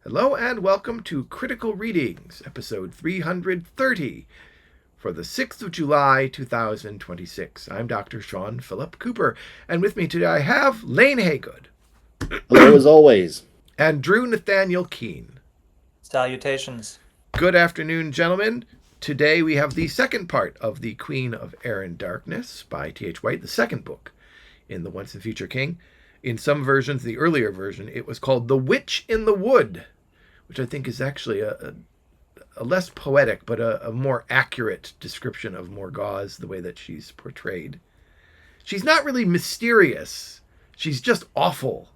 Hello and welcome to Critical Readings, episode 330 for the 6th of July, 2026. I'm Dr. Sean Philip Cooper, and with me today I have Lane Haygood. Hello, as always. And Drew Nathaniel Keene. Salutations. Good afternoon, gentlemen. Today we have the second part of The Queen of Air and Darkness by T.H. White, the second book in The Once and Future King. In some versions, the earlier version, it was called The Witch in the Wood, which I think is actually a less poetic, but a more accurate description of Morgause, the way that she's portrayed. She's not really mysterious. She's just awful.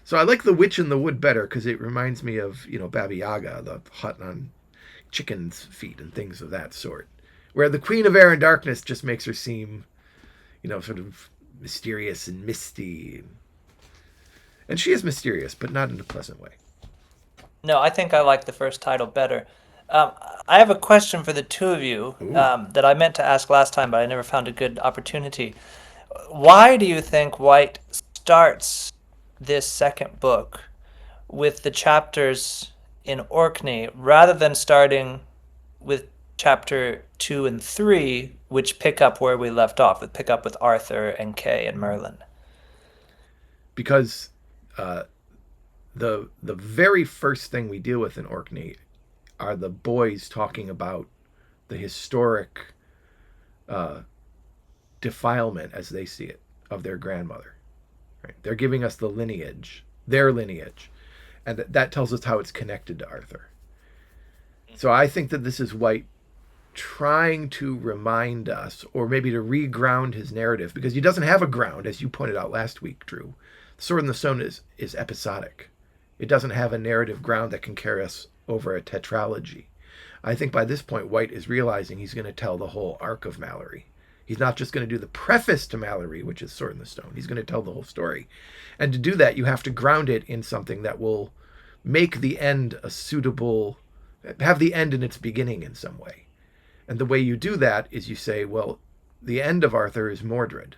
So I like The Witch in the Wood better because it reminds me of, Baba Yaga, the hut on chicken's feet and things of that sort. Where the Queen of Air and Darkness just makes her seem, sort of mysterious and misty. And she is mysterious, but not in a pleasant way. No, I think I like the first title better. I have a question for the two of you that I meant to ask last time, but I never found a good opportunity. Why do you think White starts this second book with the chapters in Orkney rather than starting with chapter 2 and 3, which pick up where we left off, pick up with Arthur and Kay and Merlin? Because the very first thing we deal with in Orkney are the boys talking about the historic defilement, as they see it, of their grandmother. Right? They're giving us the lineage, their lineage, and that tells us how it's connected to Arthur. So I think that this is White trying to remind us, or maybe to reground his narrative, because he doesn't have a ground, as you pointed out last week, Drew. Sword in the Stone is episodic. It doesn't have a narrative ground that can carry us over a tetralogy. I think by this point, White is realizing he's going to tell the whole arc of Mallory. He's not just going to do the preface to Mallory, which is Sword in the Stone. He's going to tell the whole story. And to do that, you have to ground it in something that will make the end have the end in its beginning in some way. And the way you do that is you say, well, the end of Arthur is Mordred.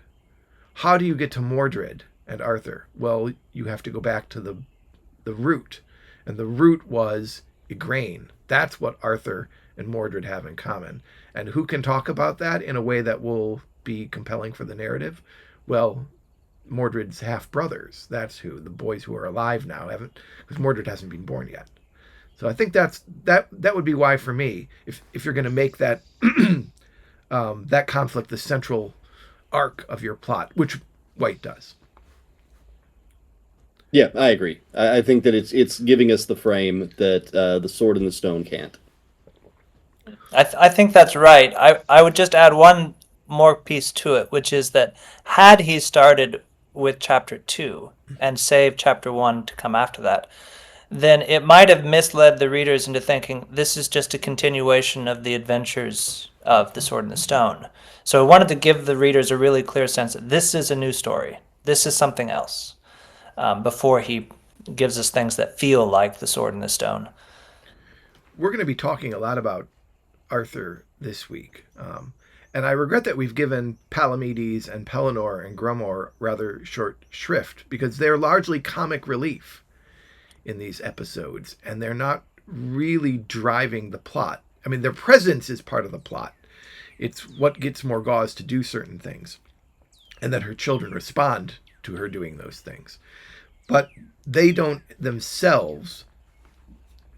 How do you get to Mordred and Arthur? Well, you have to go back to the root. And the root was Igraine. That's what Arthur and Mordred have in common. And who can talk about that in a way that will be compelling for the narrative? Well, Mordred's half-brothers. That's who. The boys who are alive now haven't, because Mordred hasn't been born yet. So I think that would be why, for me, if you're going to make that that conflict the central arc of your plot, which White does. Yeah, I agree. I think that it's giving us the frame that the Sword in the Stone can't. I think that's right. I would just add one more piece to it, which is that had he started with chapter 2 and saved chapter 1 to come after that, then it might have misled the readers into thinking this is just a continuation of the adventures of the Sword in the Stone. So I wanted to give the readers a really clear sense that this is a new story. This is something else. Before he gives us things that feel like the Sword in the Stone. We're going to be talking a lot about Arthur this week. And I regret that we've given Palamedes and Pellinore and Grumore rather short shrift, because they're largely comic relief in these episodes, and they're not really driving the plot. I mean, their presence is part of the plot. It's what gets Morgause to do certain things, and that her children respond to her doing those things. But they don't themselves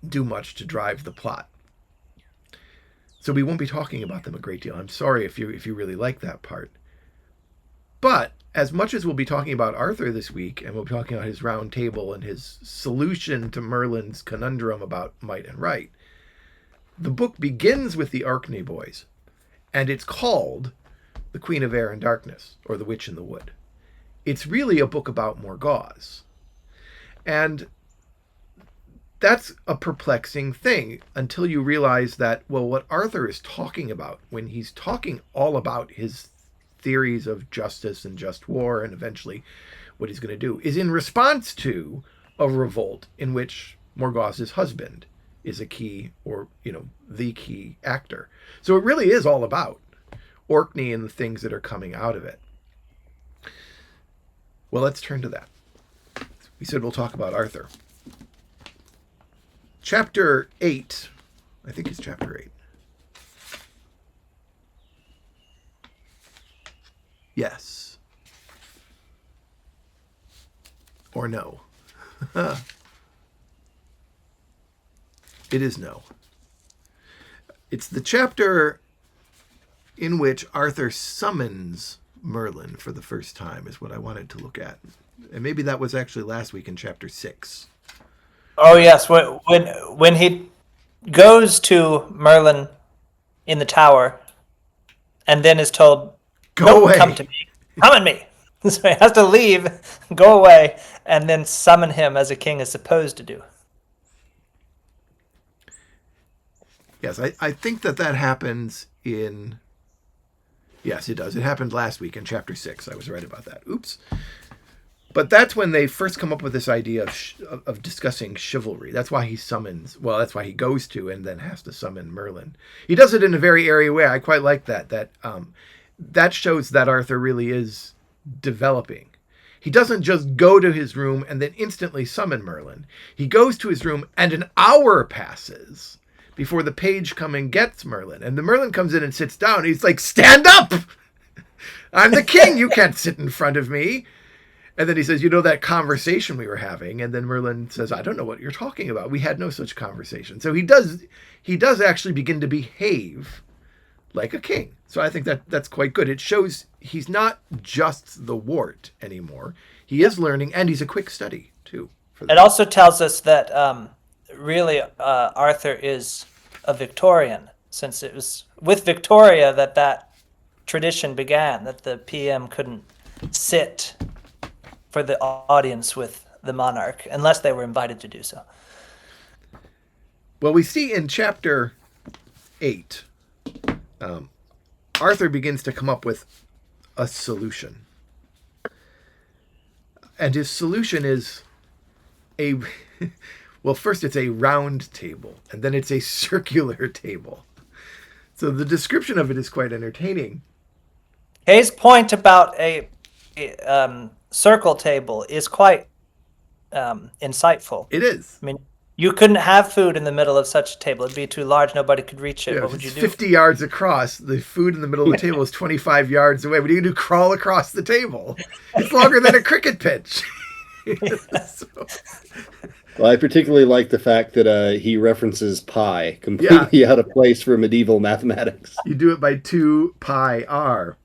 do much to drive the plot. So we won't be talking about them a great deal. I'm sorry if you really like that part. But as much as we'll be talking about Arthur this week, and we'll be talking about his round table and his solution to Merlin's conundrum about might and right, the book begins with the Orkney boys, and it's called The Queen of Air and Darkness, or The Witch in the Wood. It's really a book about Morgause. And that's a perplexing thing until you realize that, well, what Arthur is talking about when he's talking all about his theories of justice and just war, and eventually what he's going to do, is in response to a revolt in which Morgause's husband is a key, or, the key actor. So it really is all about Orkney and the things that are coming out of it. Well, let's turn to that. We said we'll talk about Arthur. chapter 8, I think it's chapter 8. Yes. Or no. It is no. It's the chapter in which Arthur summons Merlin for the first time is what I wanted to look at. And maybe that was actually last week in chapter 6. Oh yes, when he goes to Merlin in the tower, and then is told, Go "Don't away. come to me, summon me." So he has to leave, go away, and then summon him as a king is supposed to do. Yes, I think that happens in... Yes, it does. It happened last week in chapter 6. I was right about that. Oops. But that's when they first come up with this idea of discussing chivalry. That's why he summons... Well, that's why he goes to and then has to summon Merlin. He does it in a very airy way. I quite like that. That shows that Arthur really is developing. He doesn't just go to his room and then instantly summon Merlin. He goes to his room and an hour passes before the page comes and gets Merlin. And the Merlin comes in and sits down. He's like, stand up! I'm the king. You can't sit in front of me. And then he says, you know that conversation we were having? And then Merlin says, I don't know what you're talking about. We had no such conversation. So he does actually begin to behave like a king. So I think that's quite good. It shows he's not just the wart anymore. He is learning, and he's a quick study, too. It also tells us that really Arthur is a Victorian, since it was with Victoria that tradition began, that the PM couldn't sit for the audience with the monarch unless they were invited to do so. Well, we see in chapter 8, Arthur begins to come up with a solution. And his solution is well, first it's a round table, and then it's a circular table. So the description of it is quite entertaining. Hayes' point about a circle table is quite insightful. It is. I mean, you couldn't have food in the middle of such a table. It'd be too large. Nobody could reach it. Yeah, What would you it's do? 50 yards across. The food in the middle of the table is 25 yards away. What do you do? Crawl across the table. It's longer than a cricket pitch. So, Well, I particularly like the fact that he references pi, completely out of place for medieval mathematics. you do it by 2 pi r.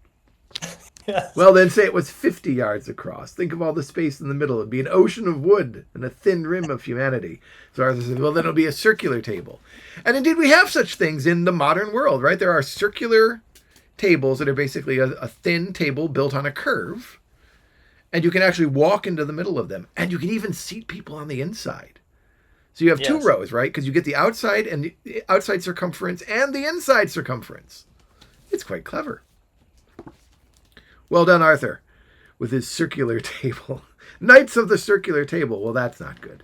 Yes. Well, then say it was 50 yards across. Think of all the space in the middle. It'd be an ocean of wood and a thin rim of humanity. So Arthur says, well, then it'll be a circular table. And indeed, we have such things in the modern world, right? There are circular tables that are basically a thin table built on a curve. And you can actually walk into the middle of them. And you can even seat people on the inside. So you have two rows, right? Because you get the outside and the outside circumference and the inside circumference. It's quite clever. Well done, Arthur, with his circular table. Knights of the circular table. Well, that's not good.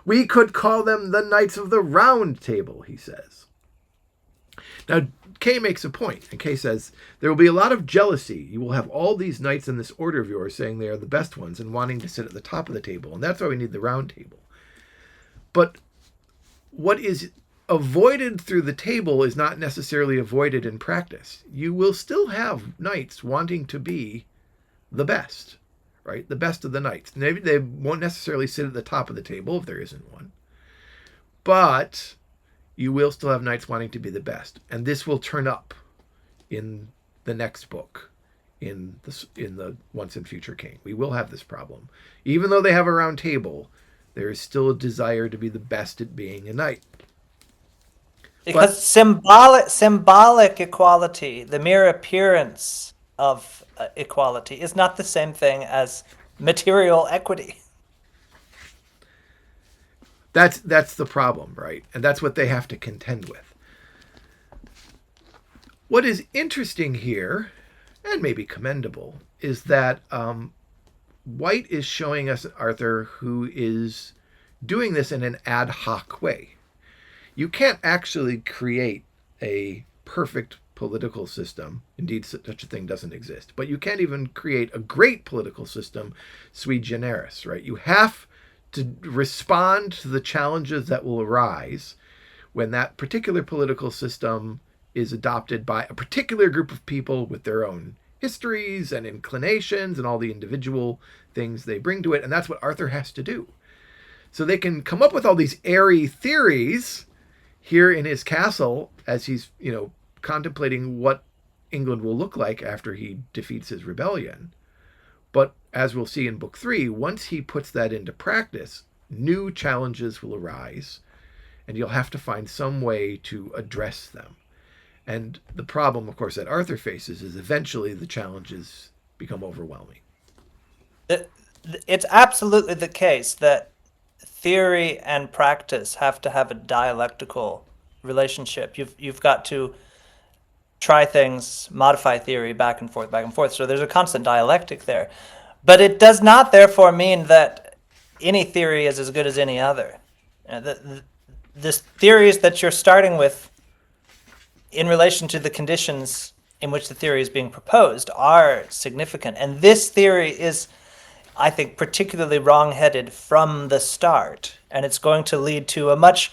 We could call them the Knights of the round table, he says. Now, Kay makes a point, and Kay says, there will be a lot of jealousy. You will have all these knights in this order of yours saying they are the best ones and wanting to sit at the top of the table, and that's why we need the round table. But what is avoided through the table is not necessarily avoided in practice. You will still have knights wanting to be the best, right? The best of the knights. Maybe they won't necessarily sit at the top of the table if there isn't one. But you will still have knights wanting to be the best. And this will turn up in the next book, in the Once and Future King. We will have this problem. Even though they have a round table, there is still a desire to be the best at being a knight. Because symbolic equality, the mere appearance of equality, is not the same thing as material equity. That's the problem, right? And that's what they have to contend with. What is interesting here, and maybe commendable, is that White is showing us Arthur who is doing this in an ad hoc way. You can't actually create a perfect political system. Indeed, such a thing doesn't exist. But you can't even create a great political system sui generis, right? You have to respond to the challenges that will arise when that particular political system is adopted by a particular group of people with their own histories and inclinations and all the individual things they bring to it. And that's what Arthur has to do. So they can come up with all these airy theories here in his castle as he's, contemplating what England will look like after he defeats his rebellion. But as we'll see in Book 3, once he puts that into practice, new challenges will arise, and you'll have to find some way to address them. And the problem, of course, that Arthur faces is eventually the challenges become overwhelming. It's absolutely the case that theory and practice have to have a dialectical relationship. You've got to try things, modify theory back and forth, back and forth. So there's a constant dialectic there. But it does not therefore mean that any theory is as good as any other. The theories that you're starting with in relation to the conditions in which the theory is being proposed are significant. And this theory is, I think, particularly wrong-headed from the start. And it's going to lead to a much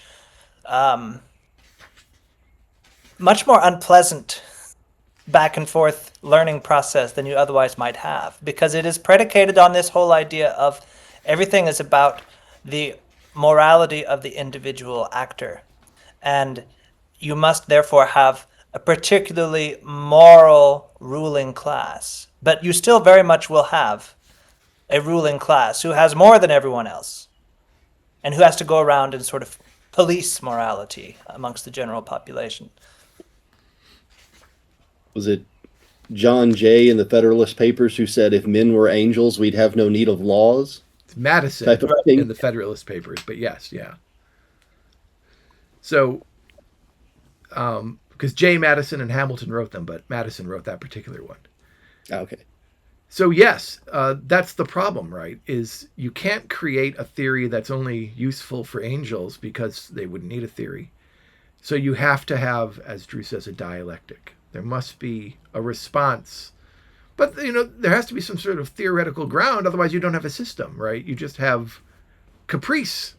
more unpleasant back and forth learning process than you otherwise might have, because it is predicated on this whole idea of everything is about the morality of the individual actor. And you must therefore have a particularly moral ruling class. But you still very much will have a ruling class who has more than everyone else and who has to go around and sort of police morality amongst the general population. Was it John Jay in the Federalist Papers who said, if men were angels, we'd have no need of laws? It's Madison Type of thing. in the Federalist Papers, but yes, yeah. So, because Jay Madison and Hamilton wrote them, but Madison wrote that particular one. Okay. So yes, that's the problem, right? Is you can't create a theory that's only useful for angels because they wouldn't need a theory. So you have to have, as Drew says, a dialectic. There must be a response. But, there has to be some sort of theoretical ground. Otherwise, you don't have a system, right? You just have caprice.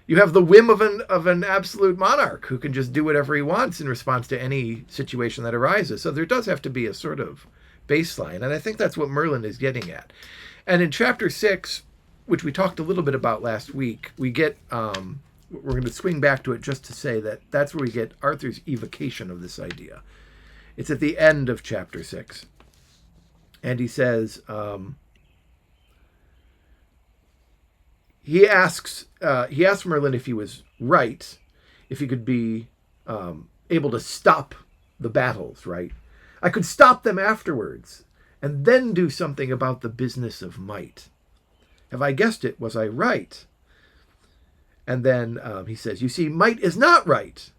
You have the whim of an absolute monarch who can just do whatever he wants in response to any situation that arises. So there does have to be a sort of baseline. And I think that's what Merlin is getting at. And in chapter 6, which we talked a little bit about last week, we get, we're going to swing back to it just to say that that's where we get Arthur's evocation of this idea. It's at the end of chapter 6. And he says, he asks Merlin if he was right, if he could be able to stop the battles, right? I could stop them afterwards and then do something about the business of might. Have I guessed it? Was I right? And then he says, you see, might is not right.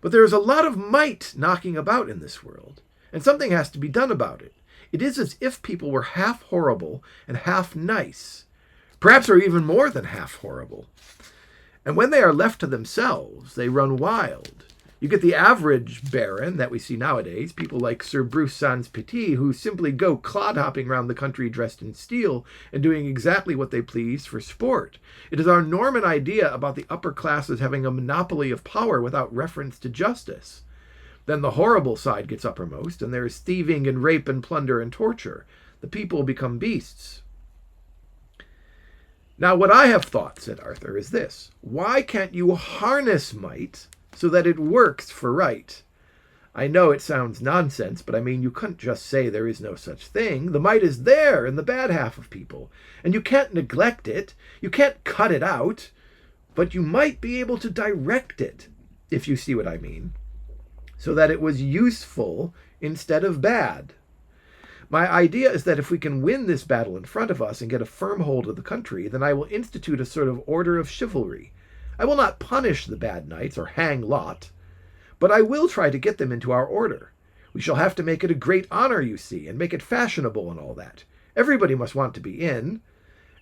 But there is a lot of might knocking about in this world, and something has to be done about it. It is as if people were half horrible and half nice, perhaps are even more than half horrible. And when they are left to themselves, they run wild. You get the average baron that we see nowadays, people like Sir Bruce Sans Petit, who simply go clod-hopping around the country dressed in steel and doing exactly what they please for sport. It is our Norman idea about the upper classes having a monopoly of power without reference to justice. Then the horrible side gets uppermost, and there is thieving and rape and plunder and torture. The people become beasts. Now, what I have thought, said Arthur, is this. Why can't you harness might so that it works for right? I know it sounds nonsense, but I mean, you couldn't just say there is no such thing. The might is there in the bad half of people, and you can't neglect it. You can't cut it out, but you might be able to direct it, if you see what I mean, so that it was useful instead of bad. My idea is that if we can win this battle in front of us and get a firm hold of the country, then I will institute a sort of order of chivalry. I will not punish the bad knights or hang Lot, but I will try to get them into our order. We shall have to make it a great honor, you see, and make it fashionable and all that. Everybody must want to be in.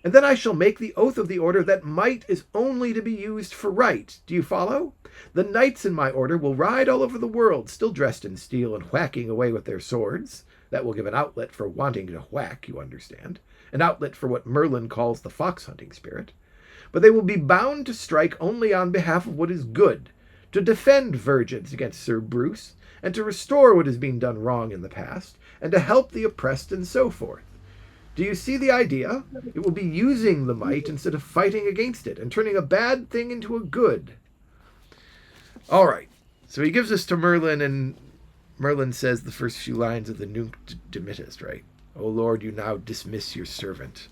And then I shall make the oath of the order that might is only to be used for right. Do you follow? The knights in my order will ride all over the world, still dressed in steel and whacking away with their swords. That will give an outlet for wanting to whack, you understand. An outlet for what Merlin calls the fox-hunting spirit. but they will be bound to strike only on behalf of what is good, to defend virgins against Sir Bruce, and to restore what has been done wrong in the past, and to help the oppressed and so forth. Do you see the idea? It will be using the might instead of fighting against it, and turning a bad thing into a good. All right, so he gives this to Merlin, and Merlin says the first few lines of the Nunc Dimittis, right? O Lord, you now dismiss your servant.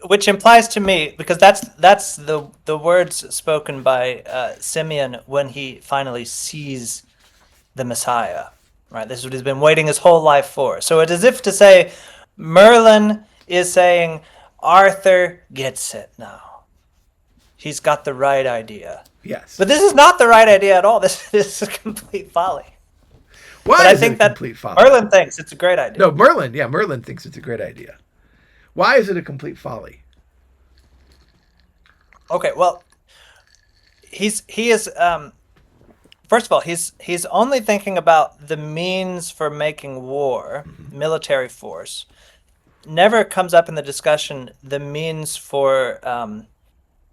Which implies to me, because that's the words spoken by Simeon when he finally sees the Messiah, right? This is what he's been waiting his whole life for. So it's as if to say, Merlin is saying, Arthur gets it now. He's got the right idea. Yes. But this is not the right idea at all. This is a complete folly. Why But I is think it a that complete folly? Merlin thinks it's a great idea. No, Merlin thinks it's a great idea. Why is it a complete folly? Okay, well, he is first of all, he's only thinking about the means for making war, military force. Never comes up in the discussion the means for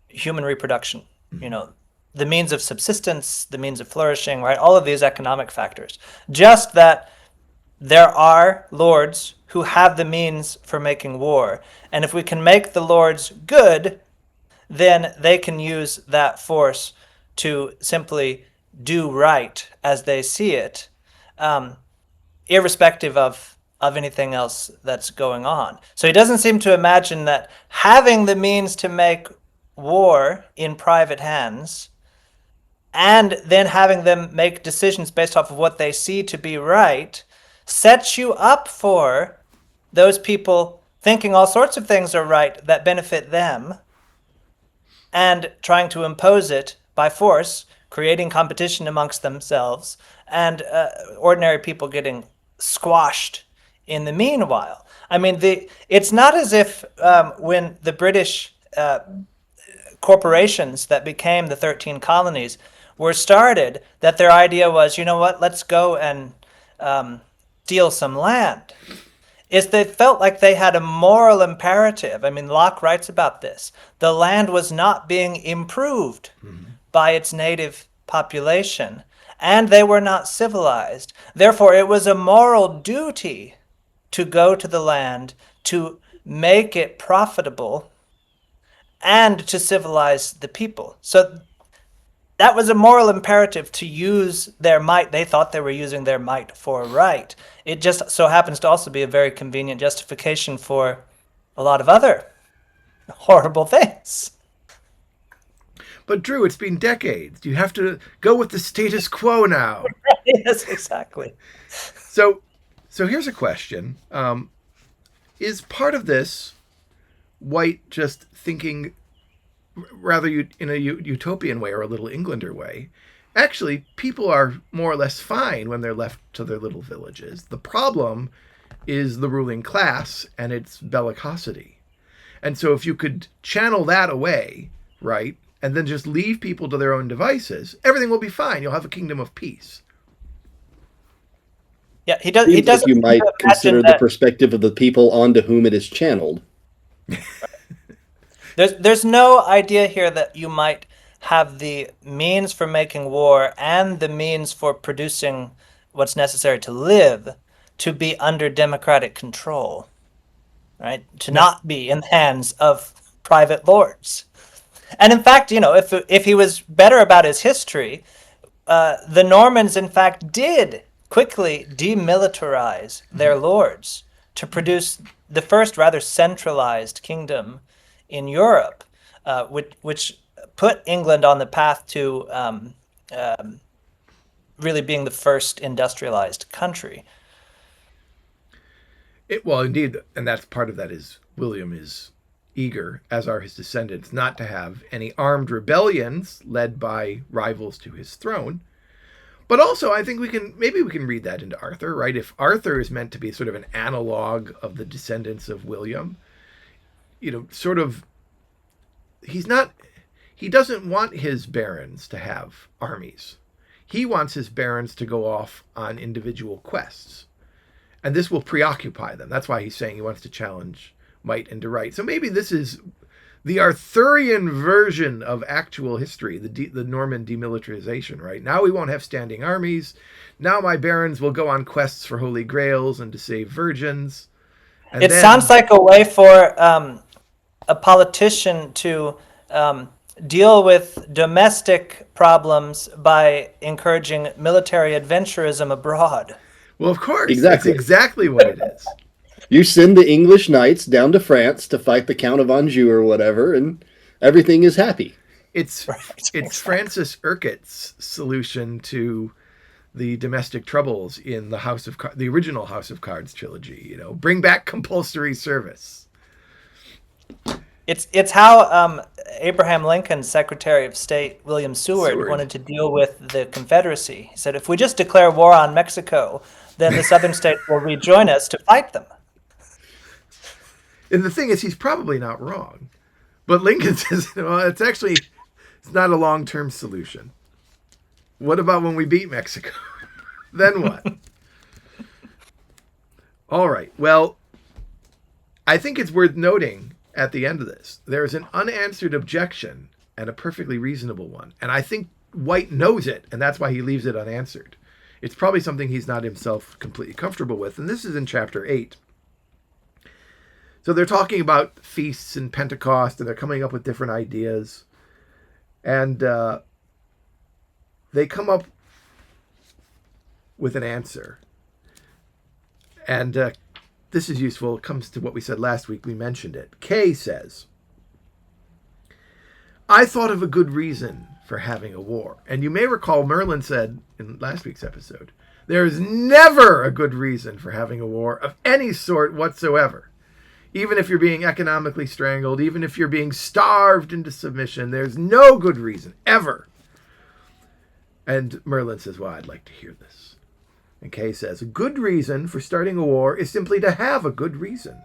human reproduction. You know, the means of subsistence, the means of flourishing, right? All of these economic factors. Just that there are lords who have the means for making war, and if we can make the lords good, then they can use that force to simply do right as they see it, irrespective of anything else that's going on. So he doesn't seem to imagine that having the means to make war in private hands and then having them make decisions based off of what they see to be right sets you up for those people thinking all sorts of things are right that benefit them and trying to impose it by force, creating competition amongst themselves, and ordinary people getting squashed in the meanwhile. I mean, it's not as if when the British corporations that became the 13 colonies were started, that their idea was, you know what, let's go and steal some land. Is they felt like they had a moral imperative. I mean, Locke writes about this. The land was not being improved by its native population, and they were not civilized. Therefore, it was a moral duty to go to the land, to make it profitable, and to civilize the people. So that was a moral imperative to use their might. They thought they were using their might for right. It just so happens to also be a very convenient justification for a lot of other horrible things. But Drew, it's been decades. You have to go with the status quo now. Yes, exactly. So here's a question. Is part of this White just thinking rather in a utopian way or a Little Englander way? Actually, people are more or less fine when they're left to their little villages. The problem is the ruling class and its bellicosity. And so if you could channel that away, right, and then just leave people to their own devices, everything will be fine. You'll have a kingdom of peace. Yeah, he does. He Seems doesn't like you might consider the that perspective of the people onto whom it is channeled. there's no idea here that you might have the means for making war and the means for producing what's necessary to live to be under democratic control, right? To not be in the hands of private lords. And in fact, you know, if he was better about his history, the Normans, in fact, did quickly demilitarize their lords to produce the first rather centralized kingdom in Europe, which put England on the path to really being the first industrialized country. Well, indeed, and that's part of that is William is eager, as are his descendants, not to have any armed rebellions led by rivals to his throne. But also, I think we can read that into Arthur, right? If Arthur is meant to be sort of an analog of the descendants of William, you know, sort of, he doesn't want his barons to have armies. He wants his barons to go off on individual quests. And this will preoccupy them. That's why he's saying he wants to challenge might into right. So maybe this is the Arthurian version of actual history, the Norman demilitarization, right? Now we won't have standing armies. Now my barons will go on quests for holy grails and to save virgins. And It sounds then, like a way for a politician to deal with domestic problems by encouraging military adventurism abroad. well, of course, that's Exactly. exactly what it is. You send the English knights down to France to fight the Count of Anjou or whatever, and everything is happy. It's Right. it's Francis Urquhart's solution to the domestic troubles in the original House of Cards trilogy. Bring back compulsory service. It's how Abraham Lincoln's Secretary of State William Seward Seward. wanted to deal with the Confederacy. He said, if we just declare war on Mexico, then the southern states will rejoin us to fight them. And the thing is, he's probably not wrong. But Lincoln says, it's not a long-term solution. What about when we beat Mexico? Then what? All right. Well, I think it's worth noting at the end of this, there is an unanswered objection and a perfectly reasonable one. And I think White knows it, and that's why he leaves it unanswered. It's probably something he's not himself completely comfortable with. And this is in chapter 8. So they're talking about feasts and Pentecost, and they're coming up with different ideas. And they come up with an answer. And this is useful. It comes to what we said last week. We mentioned it. Kay says, I thought of a good reason for having a war. And you may recall Merlin said in last week's episode, there is never a good reason for having a war of any sort whatsoever. Even if you're being economically strangled, even if you're being starved into submission, there's no good reason, ever. And Merlin says, well, I'd like to hear this. And Kay says, a good reason for starting a war is simply to have a good reason.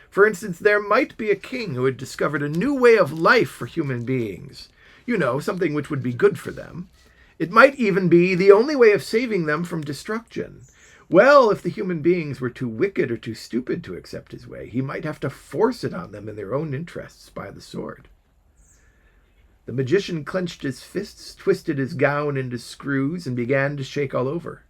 For instance, there might be a king who had discovered a new way of life for human beings. Something which would be good for them. It might even be the only way of saving them from destruction. Well, if the human beings were too wicked or too stupid to accept his way, he might have to force it on them in their own interests by the sword. The magician clenched his fists, twisted his gown into screws, and began to shake all over.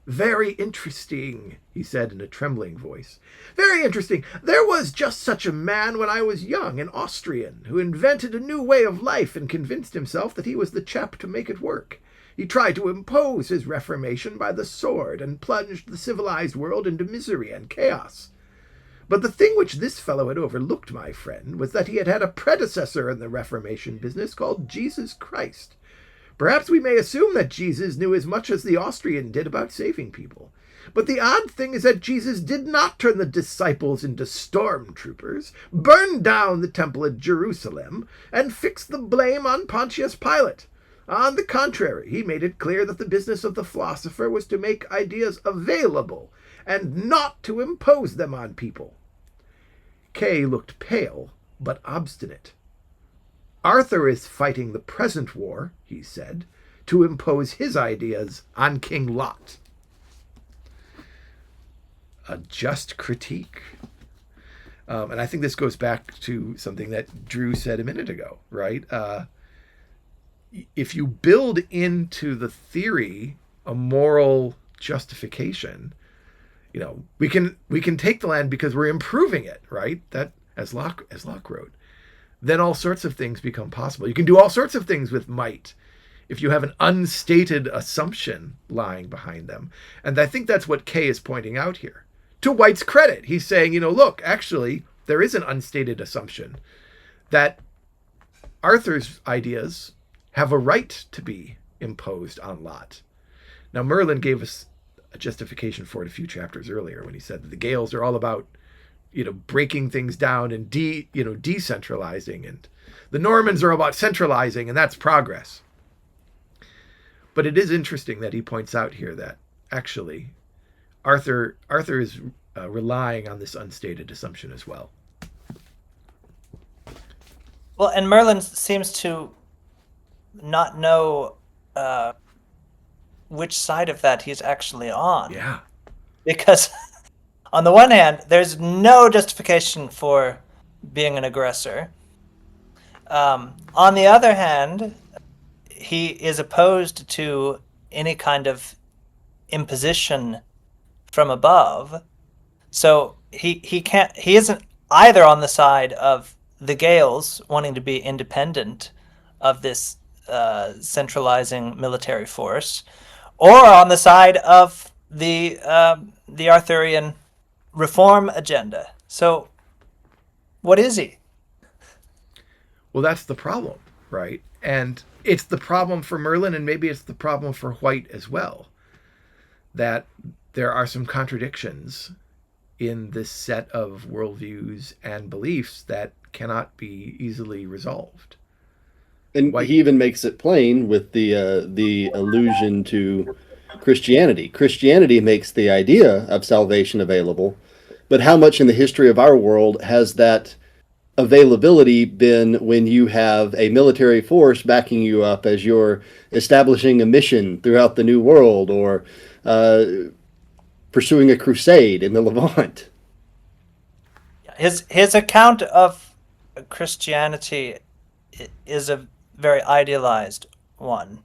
Very interesting, he said in a trembling voice. Very interesting. There was just such a man when I was young, an Austrian, who invented a new way of life and convinced himself that he was the chap to make it work. He tried to impose his reformation by the sword and plunged the civilized world into misery and chaos. But the thing which this fellow had overlooked, my friend, was that he had had a predecessor in the Reformation business called Jesus Christ. Perhaps we may assume that Jesus knew as much as the Austrian did about saving people. But the odd thing is that Jesus did not turn the disciples into stormtroopers, burn down the temple at Jerusalem, and fix the blame on Pontius Pilate. On the contrary, he made it clear that the business of the philosopher was to make ideas available and not to impose them on people. Kay looked pale, but obstinate. Arthur is fighting the present war, he said, to impose his ideas on King Lot. A just critique. And I think this goes back to something that Drew said a minute ago, right? If you build into the theory a moral justification, we can take the land because we're improving it, right? That as Locke wrote. Then all sorts of things become possible. You can do all sorts of things with might if you have an unstated assumption lying behind them. And I think that's what Kay is pointing out here. To White's credit, he's saying, look, actually, there is an unstated assumption that Arthur's ideas have a right to be imposed on Lot. Now, Merlin gave us a justification for it a few chapters earlier when he said that the Gales are all about, breaking things down and decentralizing, and the Normans are about centralizing, and that's progress. But it is interesting that he points out here that actually Arthur is relying on this unstated assumption as well. Well, and Merlin seems to not know which side of that he's actually on. Yeah. Because on the one hand, there's no justification for being an aggressor. On the other hand, he is opposed to any kind of imposition from above. So he isn't either on the side of the Gaels wanting to be independent of this centralizing military force, or on the side of the Arthurian reform agenda. So what is he? Well, that's the problem, right? And it's the problem for Merlin, and maybe it's the problem for White as well, that there are some contradictions in this set of worldviews and beliefs that cannot be easily resolved. And White, he even makes it plain with the allusion to Christianity. Christianity makes the idea of salvation available, but how much in the history of our world has that availability been when you have a military force backing you up as you're establishing a mission throughout the New World, or pursuing a crusade in the Levant? His account of Christianity is a very idealized one.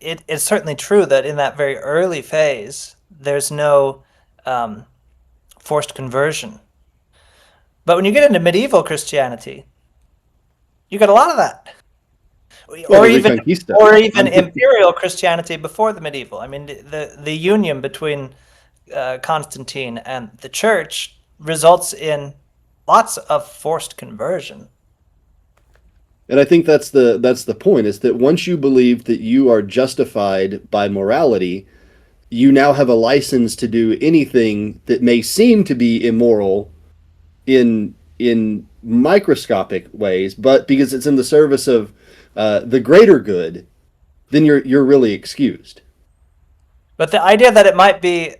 It's certainly true that in that very early phase, there's no forced conversion. But when you get into medieval Christianity, you get a lot of that. Well, Or the even Reconquista. or even imperial Christianity before the medieval. I mean, the union between Constantine and the church results in lots of forced conversion. And I think that's the point, is that once you believe that you are justified by morality, you now have a license to do anything that may seem to be immoral in microscopic ways, but because it's in the service of the greater good, then you're really excused. But the idea that it might be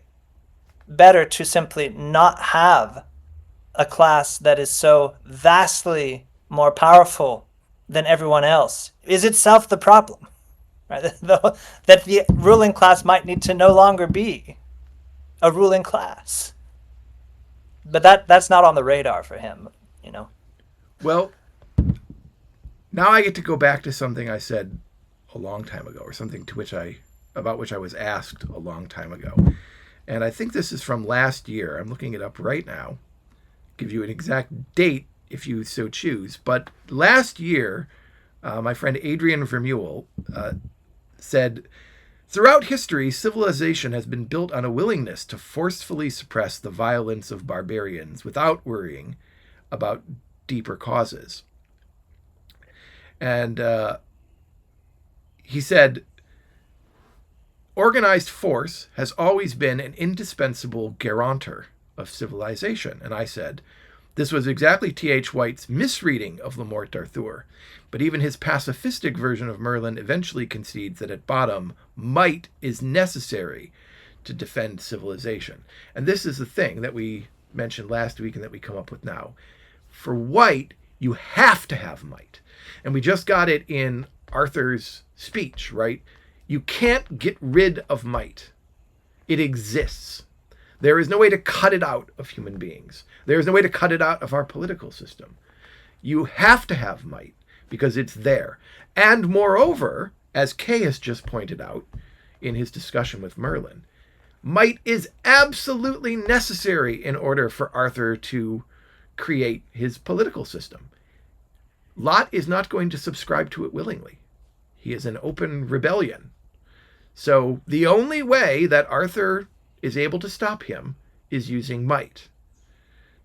better to simply not have a class that is so vastly more powerful than everyone else is itself the problem, right? That the ruling class might need to no longer be a ruling class. But that's not on the radar for him, you know. well, now I get to go back to something I said a long time ago, or something about which I was asked a long time ago. And I think this is from last year. I'm looking it up right now. Give you an exact date if you so choose. But last year, my friend Adrian Vermeulen said, throughout history, civilization has been built on a willingness to forcefully suppress the violence of barbarians without worrying about deeper causes. And he said, organized force has always been an indispensable guarantor of civilization. And I said, this was exactly T.H. White's misreading of Le Morte d'Arthur, but even his pacifistic version of Merlin eventually concedes that at bottom, might is necessary to defend civilization. And this is the thing that we mentioned last week and that we come up with now. For White, you have to have might. And we just got it in Arthur's speech, right? You can't get rid of might. It exists. There is no way to cut it out of human beings. There is no way to cut it out of our political system. You have to have might because it's there. And moreover, as Kay has just pointed out in his discussion with Merlin, might is absolutely necessary in order for Arthur to create his political system. Lot is not going to subscribe to it willingly. He is in open rebellion. So the only way that Arthur is able to stop him is using might.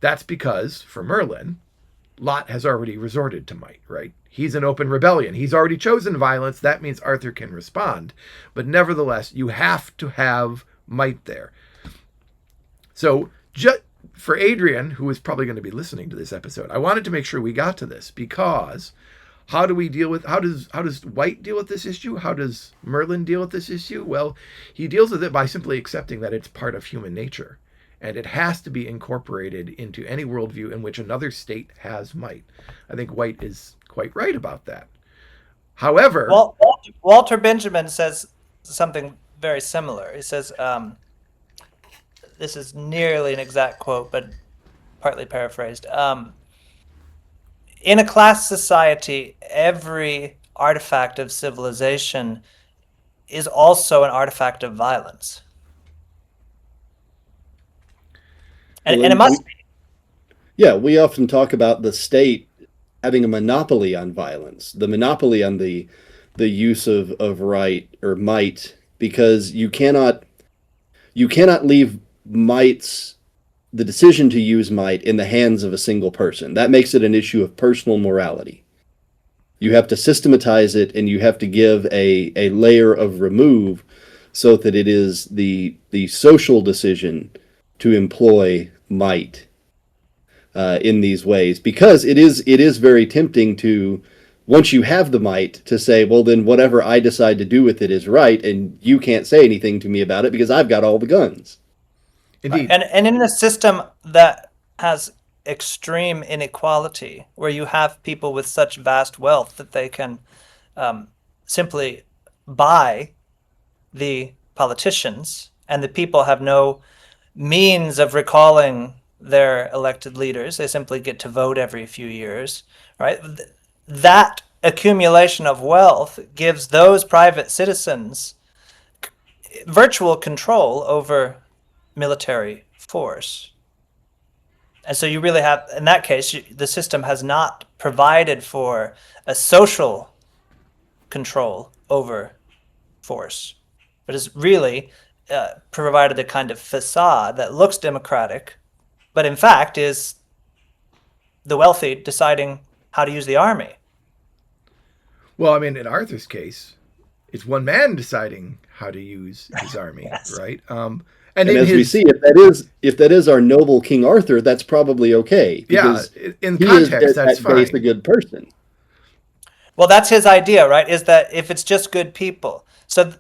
That's because, for Merlin, Lot has already resorted to might, right? He's in open rebellion. He's already chosen violence. That means Arthur can respond. But nevertheless, you have to have might there. So for Adrian, who is probably going to be listening to this episode, I wanted to make sure we got to this, because how does White deal with this issue? How does Merlin deal with this issue? Well, he deals with it by simply accepting that it's part of human nature, and it has to be incorporated into any worldview in which another state has might. I think White is quite right about that. However, Well, Walter Benjamin says something very similar. He says, this is nearly an exact quote, but partly paraphrased. in a class society, every artifact of civilization is also an artifact of violence. Well, And it must be. yeah, we often talk about the state having a monopoly on violence, the monopoly on the use of right or might, because you cannot leave mights the decision to use might in the hands of a single person. That makes it an issue of personal morality. You have to systematize it, and you have to give a layer of remove so that it is the social decision to employ might in these ways, because it is very tempting to, once you have the might, to say, well, then whatever I decide to do with it is right, and you can't say anything to me about it because I've got all the guns. Right. Indeed. And in a system that has extreme inequality, where you have people with such vast wealth that they can simply buy the politicians, and the people have no means of recalling their elected leaders. They simply get to vote every few years, right? That accumulation of wealth gives those private citizens virtual control over military force. And so you really have, in that case, the system has not provided for a social control over force, but has really provided a kind of facade that looks democratic, but in fact is the wealthy deciding how to use the army. Well, I mean, in Arthur's case, it's one man deciding how to use his army, Yes. right? And in as we his see, if that is our noble King Arthur, that's probably okay, yeah, because in he is context, that's at base a fine. good person. Well, that's his idea, right? Is that if it's just good people. So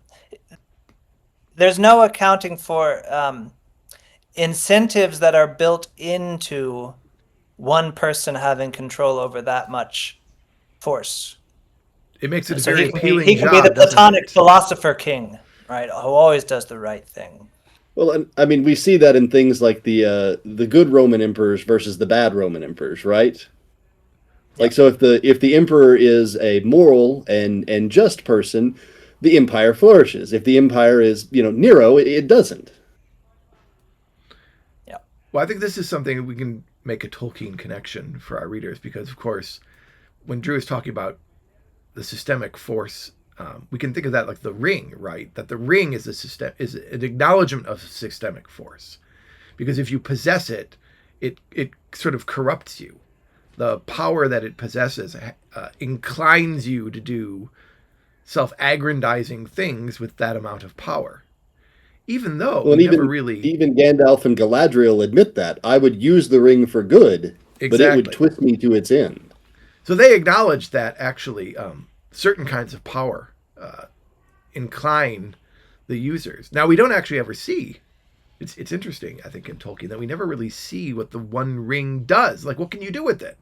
there's no accounting for incentives that are built into one person having control over that much force. It makes it a So very he appealing can be the job, doesn't platonic it? philosopher king, right? Who always does the right thing. Well, and I mean, we see that in things like the good Roman emperors versus the bad Roman emperors, right? Yeah. Like, so if the emperor is a moral and just person, the empire flourishes. If the empire is, Nero, it doesn't. Yeah. Well, I think this is something we can make a Tolkien connection for our readers because, of course, when Drew is talking about the systemic force, we can think of that like the ring, right? That the ring is is an acknowledgement of systemic force, because if you possess it, it sort of corrupts you. The power that it possesses inclines you to do self-aggrandizing things with that amount of power, even though Well, we and never even really even Gandalf and Galadriel admit that. I would use the ring for good, but it would exactly. twist me to its end. So they acknowledge that actually certain kinds of power incline the users. Now we don't actually ever see. It's interesting, I think, in Tolkien that we never really see what the One Ring does. Like, what can you do with it?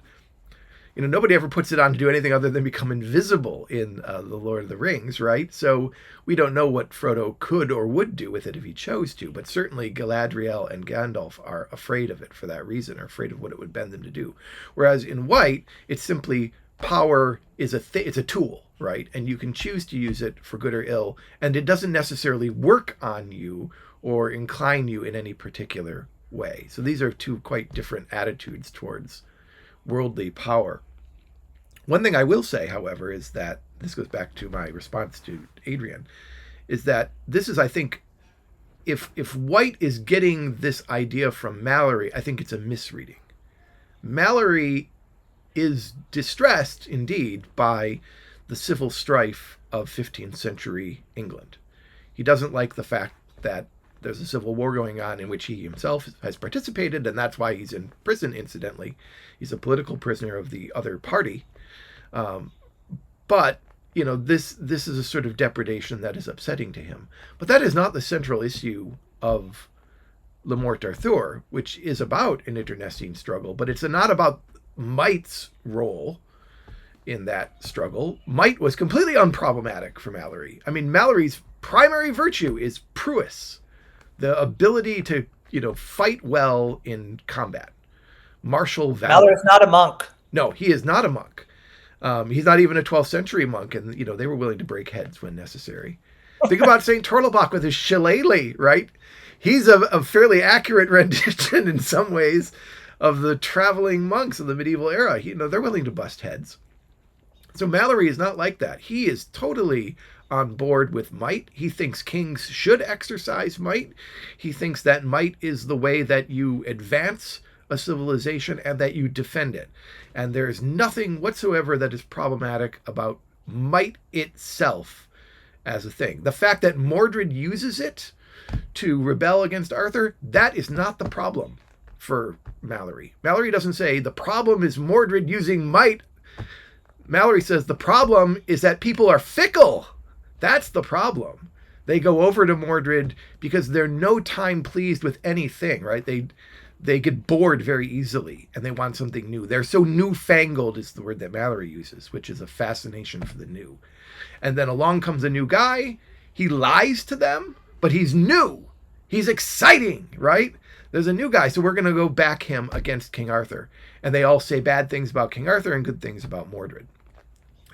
Nobody ever puts it on to do anything other than become invisible in the Lord of the Rings, right? So we don't know what Frodo could or would do with it if he chose to. But certainly Galadriel and Gandalf are afraid of it for that reason, or afraid of what it would bend them to do. Whereas in White, it's simply power is it's a tool, right? And you can choose to use it for good or ill, and it doesn't necessarily work on you or incline you in any particular way. So these are two quite different attitudes towards worldly power. One thing I will say, however, is that this goes back to my response to Adrian, is that this is, I think, if White is getting this idea from Mallory, I think it's a misreading. Mallory is distressed, indeed, by the civil strife of 15th century England. He doesn't like the fact that there's a civil war going on in which he himself has participated, and that's why he's in prison, incidentally. He's a political prisoner of the other party. But, this is a sort of depredation that is upsetting to him. But that is not the central issue of Le Morte d'Arthur, which is about an internecine struggle, but it's not about Might's role in that struggle. Might was completely unproblematic for Mallory. I mean, Mallory's primary virtue is prowess, the ability to, fight well in combat, martial valor. Mallory's not a monk. No, he is not a monk. He's not even a 12th century monk, and they were willing to break heads when necessary. Think about Saint Torlebach with his shillelagh, right? He's a fairly accurate rendition in some ways of the traveling monks of the medieval era. They're willing to bust heads. So Mallory is not like that. He is totally on board with might. He thinks kings should exercise might. He thinks that might is the way that you advance a civilization and that you defend it. And there is nothing whatsoever that is problematic about might itself as a thing. The fact that Mordred uses it to rebel against Arthur, that is not the problem for Mallory. Mallory doesn't say the problem is Mordred using might. Mallory says the problem is that people are fickle. That's the problem. They go over to Mordred because they're no time pleased with anything, right? They get bored very easily and they want something new. They're so newfangled is the word that Mallory uses, which is a fascination for the new. And then along comes a new guy. He lies to them, but he's new. He's exciting, right? There's a new guy, so we're going to go back him against King Arthur. And they all say bad things about King Arthur and good things about Mordred.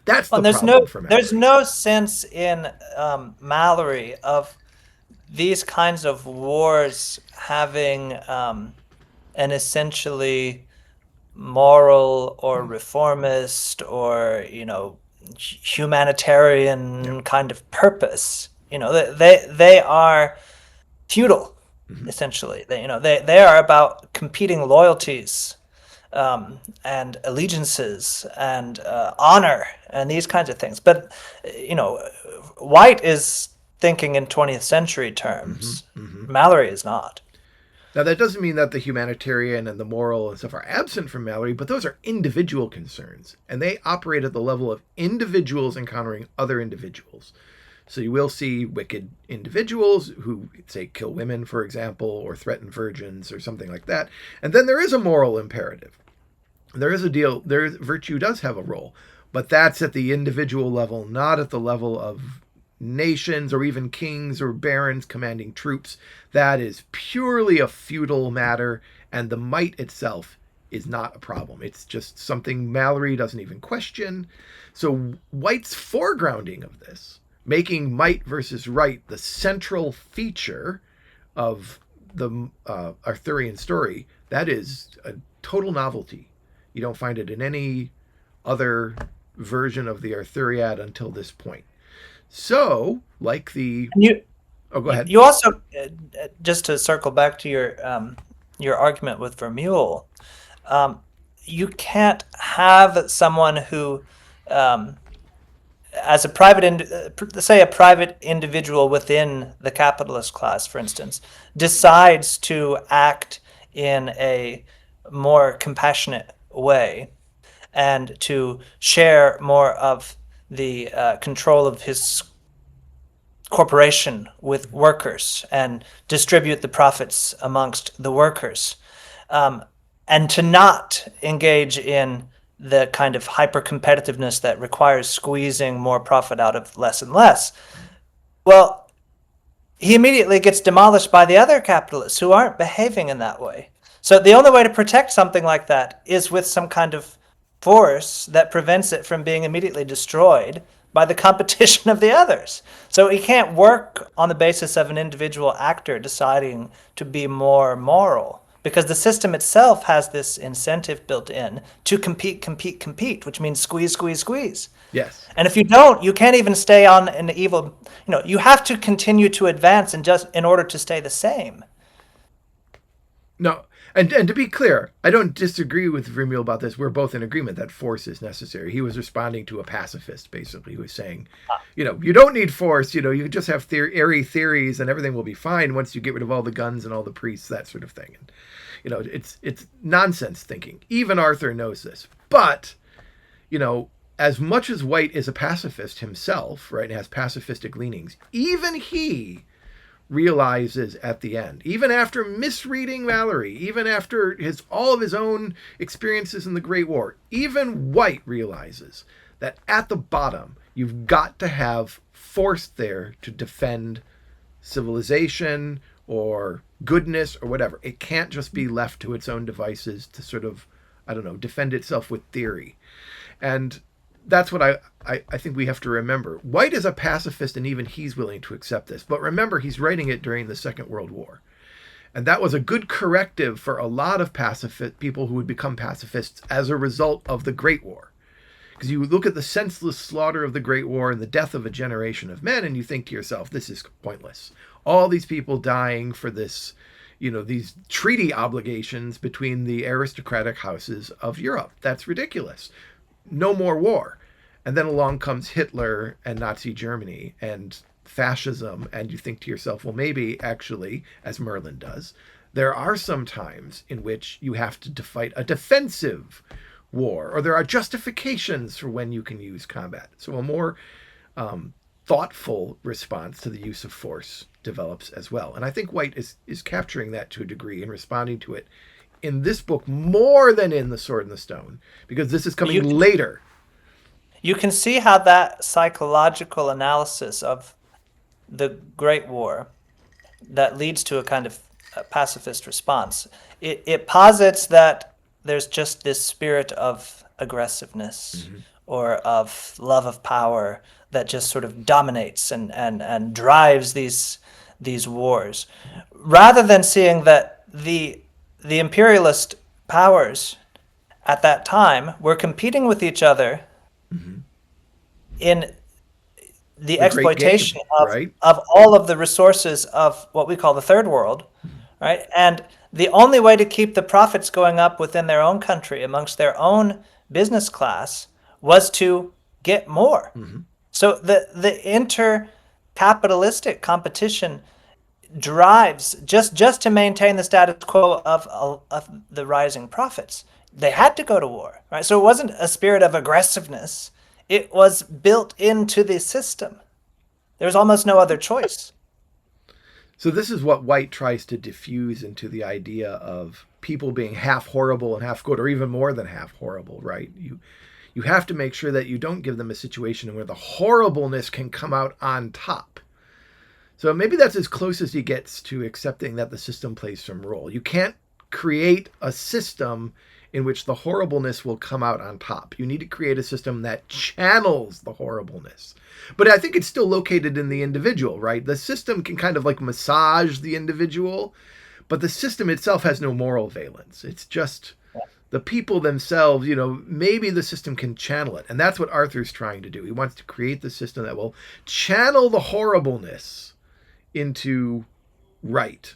That's the problem for Mallory. There's no sense in Mallory of these kinds of wars having an essentially moral or reformist or humanitarian kind of purpose. They are feudal, essentially. They are about competing loyalties and allegiances and honor and these kinds of things. But White is thinking in 20th century terms. Mallory is not. Now, that doesn't mean that the humanitarian and the moral and stuff are absent from Mallory, but those are individual concerns, and they operate at the level of individuals encountering other individuals. So you will see wicked individuals who, say, kill women, for example, or threaten virgins or something like that. And then there is a moral imperative. There is a deal. Virtue does have a role, but that's at the individual level, not at the level of nations or even kings or barons commanding troops. That is purely a feudal matter, and the might itself is not a problem. It's just something Mallory doesn't even question. So White's foregrounding of this, making might versus right the central feature of the Arthurian story, that is a total novelty. You don't find it in any other version of the Arthuriad until this point. So, like the... Oh, go ahead. You also, just to circle back to your argument with Vermeule, you can't have someone who, as a private individual within the capitalist class, for instance, decides to act in a more compassionate way and to share more of the control of his corporation with workers and distribute the profits amongst the workers, and to not engage in the kind of hyper competitiveness that requires squeezing more profit out of less and less. Well, he immediately gets demolished by the other capitalists who aren't behaving in that way. So the only way to protect something like that is with some kind of force that prevents it from being immediately destroyed by the competition of the others. So he can't work on the basis of an individual actor deciding to be more moral, because the system itself has this incentive built in to compete, which means squeeze. Yes. And if you don't, you can't even stay on an evil, you have to continue to advance in order to stay the same. No, and to be clear, I don't disagree with Vermeule about this. We're both in agreement that force is necessary. He was responding to a pacifist, basically, who was saying, you don't need force. You can just have airy theories, and everything will be fine once you get rid of all the guns and all the priests, that sort of thing. And it's nonsense thinking. Even Arthur knows this. But as much as White is a pacifist himself, right, and has pacifistic leanings, even he realizes at the end, even after misreading Mallory, even after all of his own experiences in the Great War, even White realizes that at the bottom, you've got to have force there to defend civilization or goodness or whatever. It can't just be left to its own devices to sort of I don't know, defend itself with theory. And that's what I think we have to remember. White is a pacifist, and even he's willing to accept this. But remember, he's writing it during the Second World War. And that was a good corrective for a lot of pacifist people who would become pacifists as a result of the Great War. Because you look at the senseless slaughter of the Great War and the death of a generation of men, and you think to yourself, this is pointless. All these people dying for this, these treaty obligations between the aristocratic houses of Europe. That's ridiculous. No more war. And then along comes Hitler and Nazi Germany and fascism, and you think to yourself, well, maybe actually, as Merlin does, there are some times in which you have to fight a defensive war, or there are justifications for when you can use combat. So a more thoughtful response to the use of force develops as well. And I think White is capturing that to a degree and responding to it in this book more than in The Sword and the Stone, because this is coming later. You can see how that psychological analysis of the Great War that leads to a kind of pacifist response. It posits that there's just this spirit of aggressiveness or of love of power that just sort of dominates and drives these wars, rather than seeing that the imperialist powers at that time were competing with each other in the exploitation of all of the resources of what we call the third world, right? And the only way to keep the profits going up within their own country, amongst their own business class, was to get more. So the inter-capitalistic competition drives, just to maintain the status quo of the rising profits, they had to go to war, right? So it wasn't a spirit of aggressiveness. It was built into the system. There's almost no other choice. So this is what White tries to diffuse into the idea of people being half horrible and half good, or even more than half horrible, right? You have to make sure that you don't give them a situation where the horribleness can come out on top. So maybe that's as close as he gets to accepting that the system plays some role. You can't create a system in which the horribleness will come out on top. You need to create a system that channels the horribleness. But I think it's still located in the individual, right? The system can kind of like massage the individual, but the system itself has no moral valence. It's just the people themselves, maybe the system can channel it. And that's what Arthur's trying to do. He wants to create the system that will channel the horribleness into right?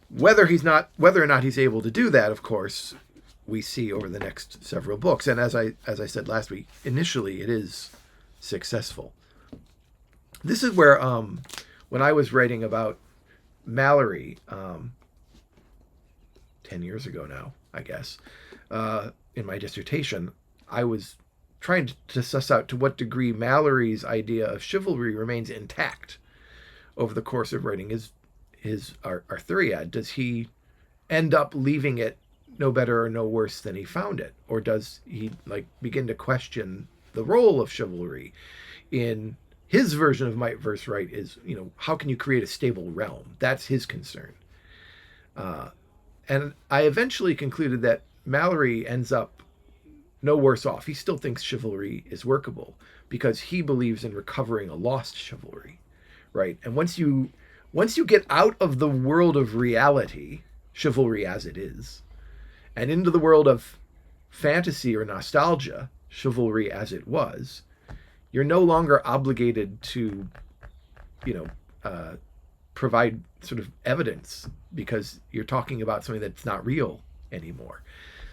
Whether or not he's able to do that, of course, we see over the next several books. And as I said last week, initially it is successful. This is where when I was writing about Mallory 10 years ago now, I guess, in my dissertation, I was trying to suss out to what degree Mallory's idea of chivalry remains intact over the course of writing his Arthuriad. Does he end up leaving it no better or no worse than he found it, or does he begin to question the role of chivalry in his version of Might vs. Right? Is how can you create a stable realm? That's his concern. And I eventually concluded that Mallory ends up no worse off. He still thinks chivalry is workable because he believes in recovering a lost chivalry, right? And once you get out of the world of reality, chivalry as it is, and into the world of fantasy or nostalgia, chivalry as it was, you're no longer obligated to, provide sort of evidence because you're talking about something that's not real anymore.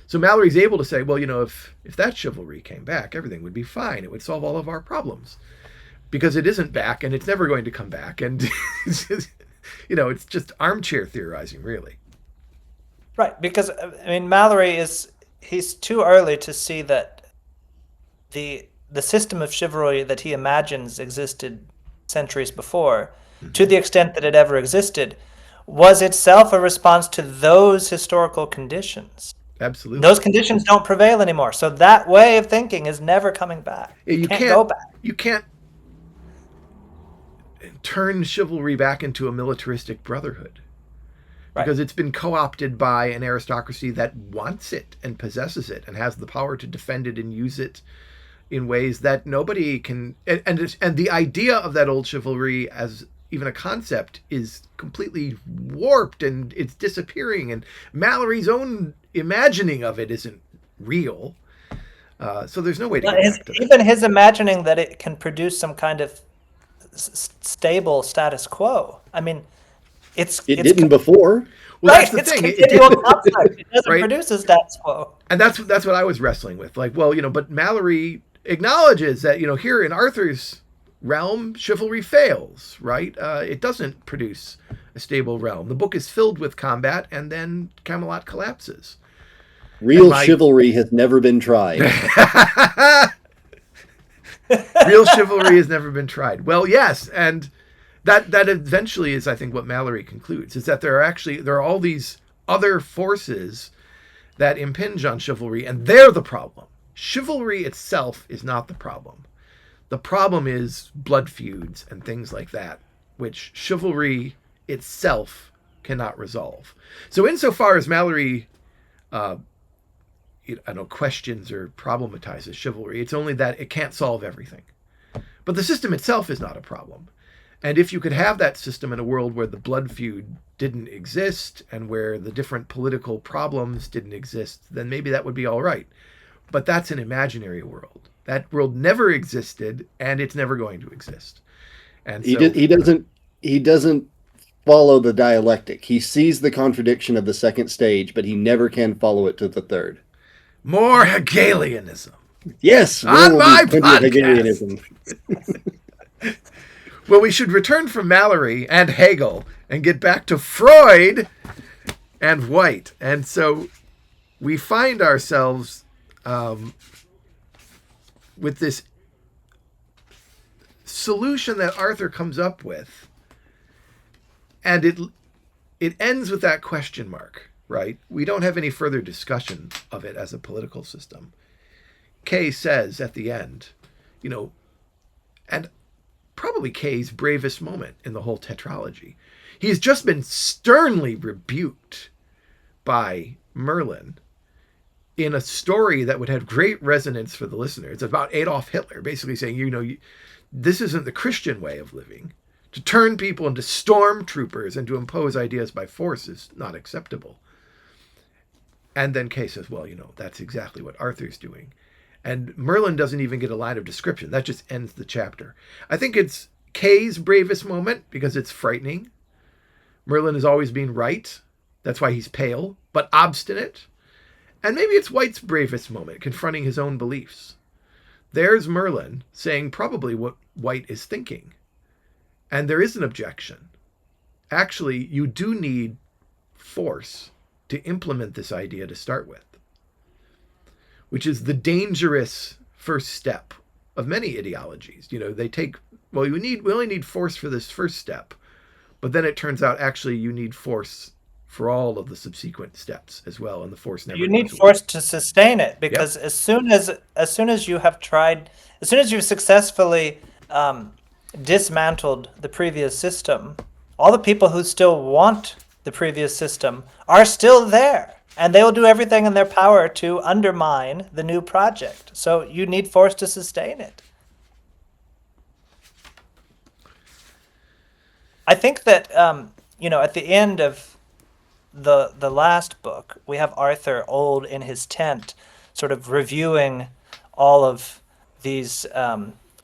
So Mallory's able to say, well, if that chivalry came back, everything would be fine. It would solve all of our problems. Because it isn't back, and it's never going to come back. And, it's just armchair theorizing, really. Right, because, Mallory he's too early to see that the system of chivalry that he imagines existed centuries before, to the extent that it ever existed, was itself a response to those historical conditions. Absolutely. Those conditions don't prevail anymore. So that way of thinking is never coming back. You can't go back. You can't turn chivalry back into a militaristic brotherhood, Right. because it's been co-opted by an aristocracy that wants it and possesses it and has the power to defend it and use it in ways that nobody can. And the idea of that old chivalry as even a concept is completely warped and it's disappearing. And Mallory's own imagining of it isn't real. So there's no way to Well, get back to that. even his imagining that it can produce some kind of stable status quo. I mean, It it's didn't before. Well, right. that's the It's thing. continual conflict. It doesn't Right? produce a status quo. And that's what I was wrestling with. Like, well, but Mallory acknowledges that here in Arthur's realm, chivalry fails. Right? It doesn't produce a stable realm. The book is filled with combat, and then Camelot collapses. Real chivalry has never been tried. Real chivalry has never been tried. Well, yes, and that eventually is, I think, what Mallory concludes, is that there are all these other forces that impinge on chivalry, and they're the problem. Chivalry itself is not the problem. The problem is blood feuds and things like that, which chivalry itself cannot resolve. So insofar as Mallory questions or problematizes chivalry, it's only that it can't solve everything. But the system itself is not a problem. And if you could have that system in a world where the blood feud didn't exist and where the different political problems didn't exist, then maybe that would be all right. But that's an imaginary world. That world never existed, and it's never going to exist. And so, he doesn't follow the dialectic. He sees the contradiction of the second stage, but he never can follow it to the third. more Hegelianism. Yes, on my podcast. Hegelianism. Well, we should return from Mallory and Hegel and get back to Freud and White. And so we find ourselves with this solution that Arthur comes up with. And it ends with that question mark, right? We don't have any further discussion of it as a political system. Kay says at the end, and probably Kay's bravest moment in the whole tetralogy. He's just been sternly rebuked by Merlin in a story that would have great resonance for the listener. It's about Adolf Hitler, basically saying, this isn't the Christian way of living. To turn people into stormtroopers and to impose ideas by force is not acceptable. And then Kay says, well, that's exactly what Arthur's doing. And Merlin doesn't even get a line of description. That just ends the chapter. I think it's Kay's bravest moment because it's frightening. Merlin has always been right. That's why he's pale, but obstinate. And maybe it's White's bravest moment, confronting his own beliefs. There's Merlin saying probably what White is thinking. And there is an objection. Actually, you do need force to implement this idea to start with, which is the dangerous first step of many ideologies. They take, we only need force for this first step, but then it turns out actually you need force for all of the subsequent steps as well, and the force never. You need force to sustain it, because Yep. as soon as you've successfully dismantled the previous system, all the people who still want the previous system are still there. And they will do everything in their power to undermine the new project. So you need force to sustain it. I think that, at the end of the last book, we have Arthur old in his tent, sort of reviewing all of these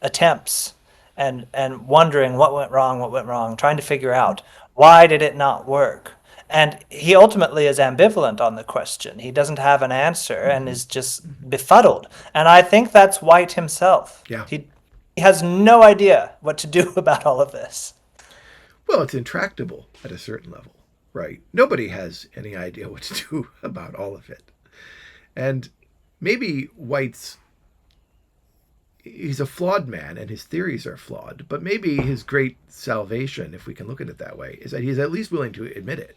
attempts and wondering what went wrong, trying to figure out why did it not work. And he ultimately is ambivalent on the question. He doesn't have an answer and is just befuddled. And I think that's White himself. Yeah. He has no idea what to do about all of this. Well, it's intractable at a certain level, right? Nobody has any idea what to do about all of it. And maybe he's a flawed man and his theories are flawed, but maybe his great salvation, if we can look at it that way, is that he's at least willing to admit it.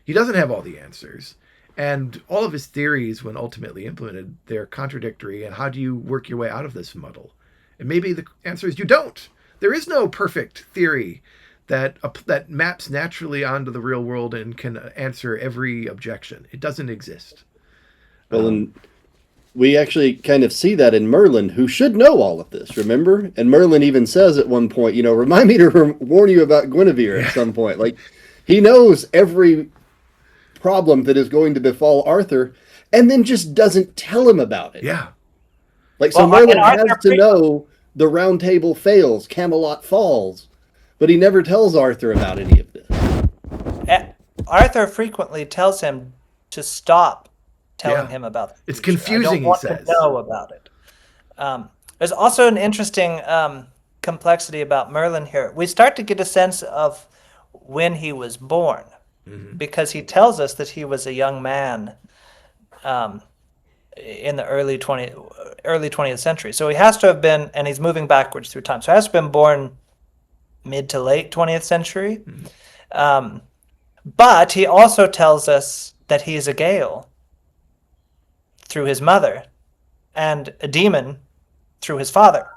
He doesn't have all the answers. And all of his theories, when ultimately implemented, they're contradictory. And how do you work your way out of this muddle? And maybe the answer is you don't. There is no perfect theory that maps naturally onto the real world and can answer every objection. It doesn't exist. Well, and we actually kind of see that in Merlin, who should know all of this, remember? And Merlin even says at one point, remind me to warn you about Guinevere at some point. Like, he knows every problem that is going to befall Arthur and then just doesn't tell him about it. Yeah. Like, so Merlin has to know the round table fails, Camelot falls, but he never tells Arthur about any of this. Arthur frequently tells him to stop telling him about the future. It's confusing, he says. To know about it. There's also an interesting complexity about Merlin here. We start to get a sense of when he was born, because he tells us that he was a young man in the early 20th century. So he has to have been, and he's moving backwards through time, so he has to have been born mid to late 20th century. But he also tells us that he is a Gael through his mother and a demon through his father.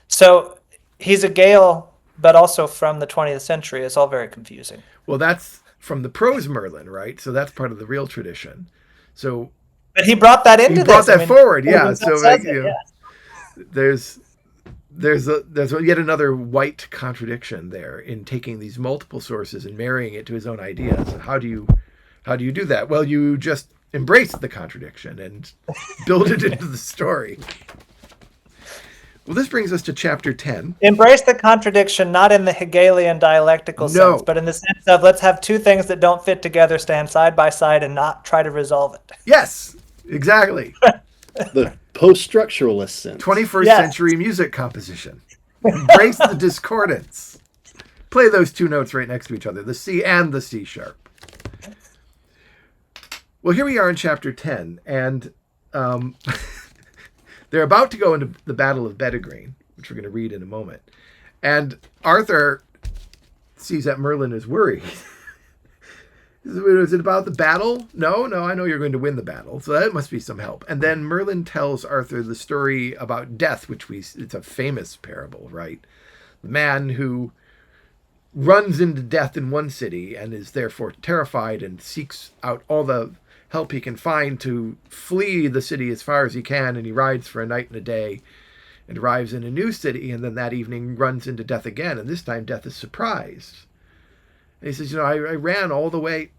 So he's a Gael, but also from the 20th century. It's all very confusing. Well, that's from the prose Merlin, right? So that's part of the real tradition. So, but he brought that into this. He brought that forward, yeah. So there's yet another white contradiction there in taking these multiple sources and marrying it to his own ideas. How do you do that? Well, you just embrace the contradiction and build it into the story. Well, this brings us to chapter 10. Embrace the contradiction, not in the Hegelian dialectical sense, but in the sense of let's have two things that don't fit together stand side by side and not try to resolve it. Yes, exactly. The post-structuralist sense. 21st century music composition. Embrace the discordance. Play those two notes right next to each other, the C and the C sharp. Well, here we are in chapter 10, and they're about to go into the Battle of Bedegraine, which we're going to read in a moment. And Arthur sees that Merlin is worried. Is it about the battle? No, I know you're going to win the battle, so that must be some help. And then Merlin tells Arthur the story about death, it's a famous parable, right? The man who runs into death in one city and is therefore terrified and seeks out all the help he can find to flee the city as far as he can, and he rides for a night and a day and arrives in a new city, and then that evening runs into death again, and this time death is surprised. And he says, I ran all the way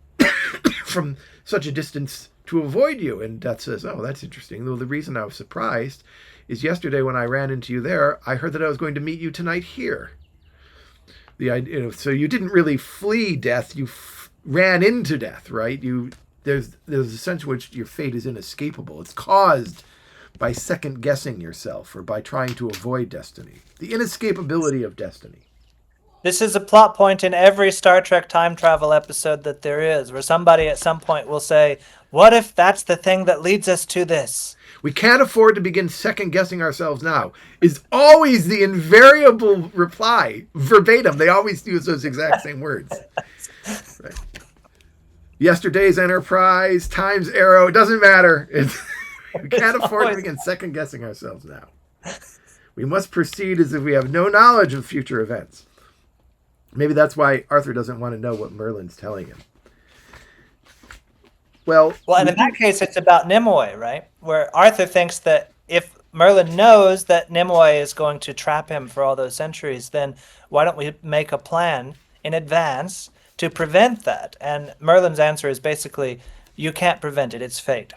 from such a distance to avoid you. And Death says, oh, that's interesting. Well, the reason I was surprised is yesterday when I ran into you there, I heard that I was going to meet you tonight here. So you didn't really flee death, you ran into death, right? There's a sense in which your fate is inescapable. It's caused by second guessing yourself or by trying to avoid destiny. The inescapability of destiny. This is a plot point in every Star Trek time travel episode that there is, where somebody at some point will say, what if that's the thing that leads us to this? We can't afford to begin second guessing ourselves now, is always the invariable reply, verbatim. They always use those exact same words. Right. Yesterday's Enterprise, time's arrow, it doesn't matter. We can't afford to begin second guessing ourselves now. We must proceed as if we have no knowledge of future events. Maybe that's why Arthur doesn't want to know what Merlin's telling him. Well, and in that case, it's about Nimue, right? Where Arthur thinks that if Merlin knows that Nimue is going to trap him for all those centuries, then why don't we make a plan in advance to prevent that? And Merlin's answer is basically, you can't prevent it. It's fate.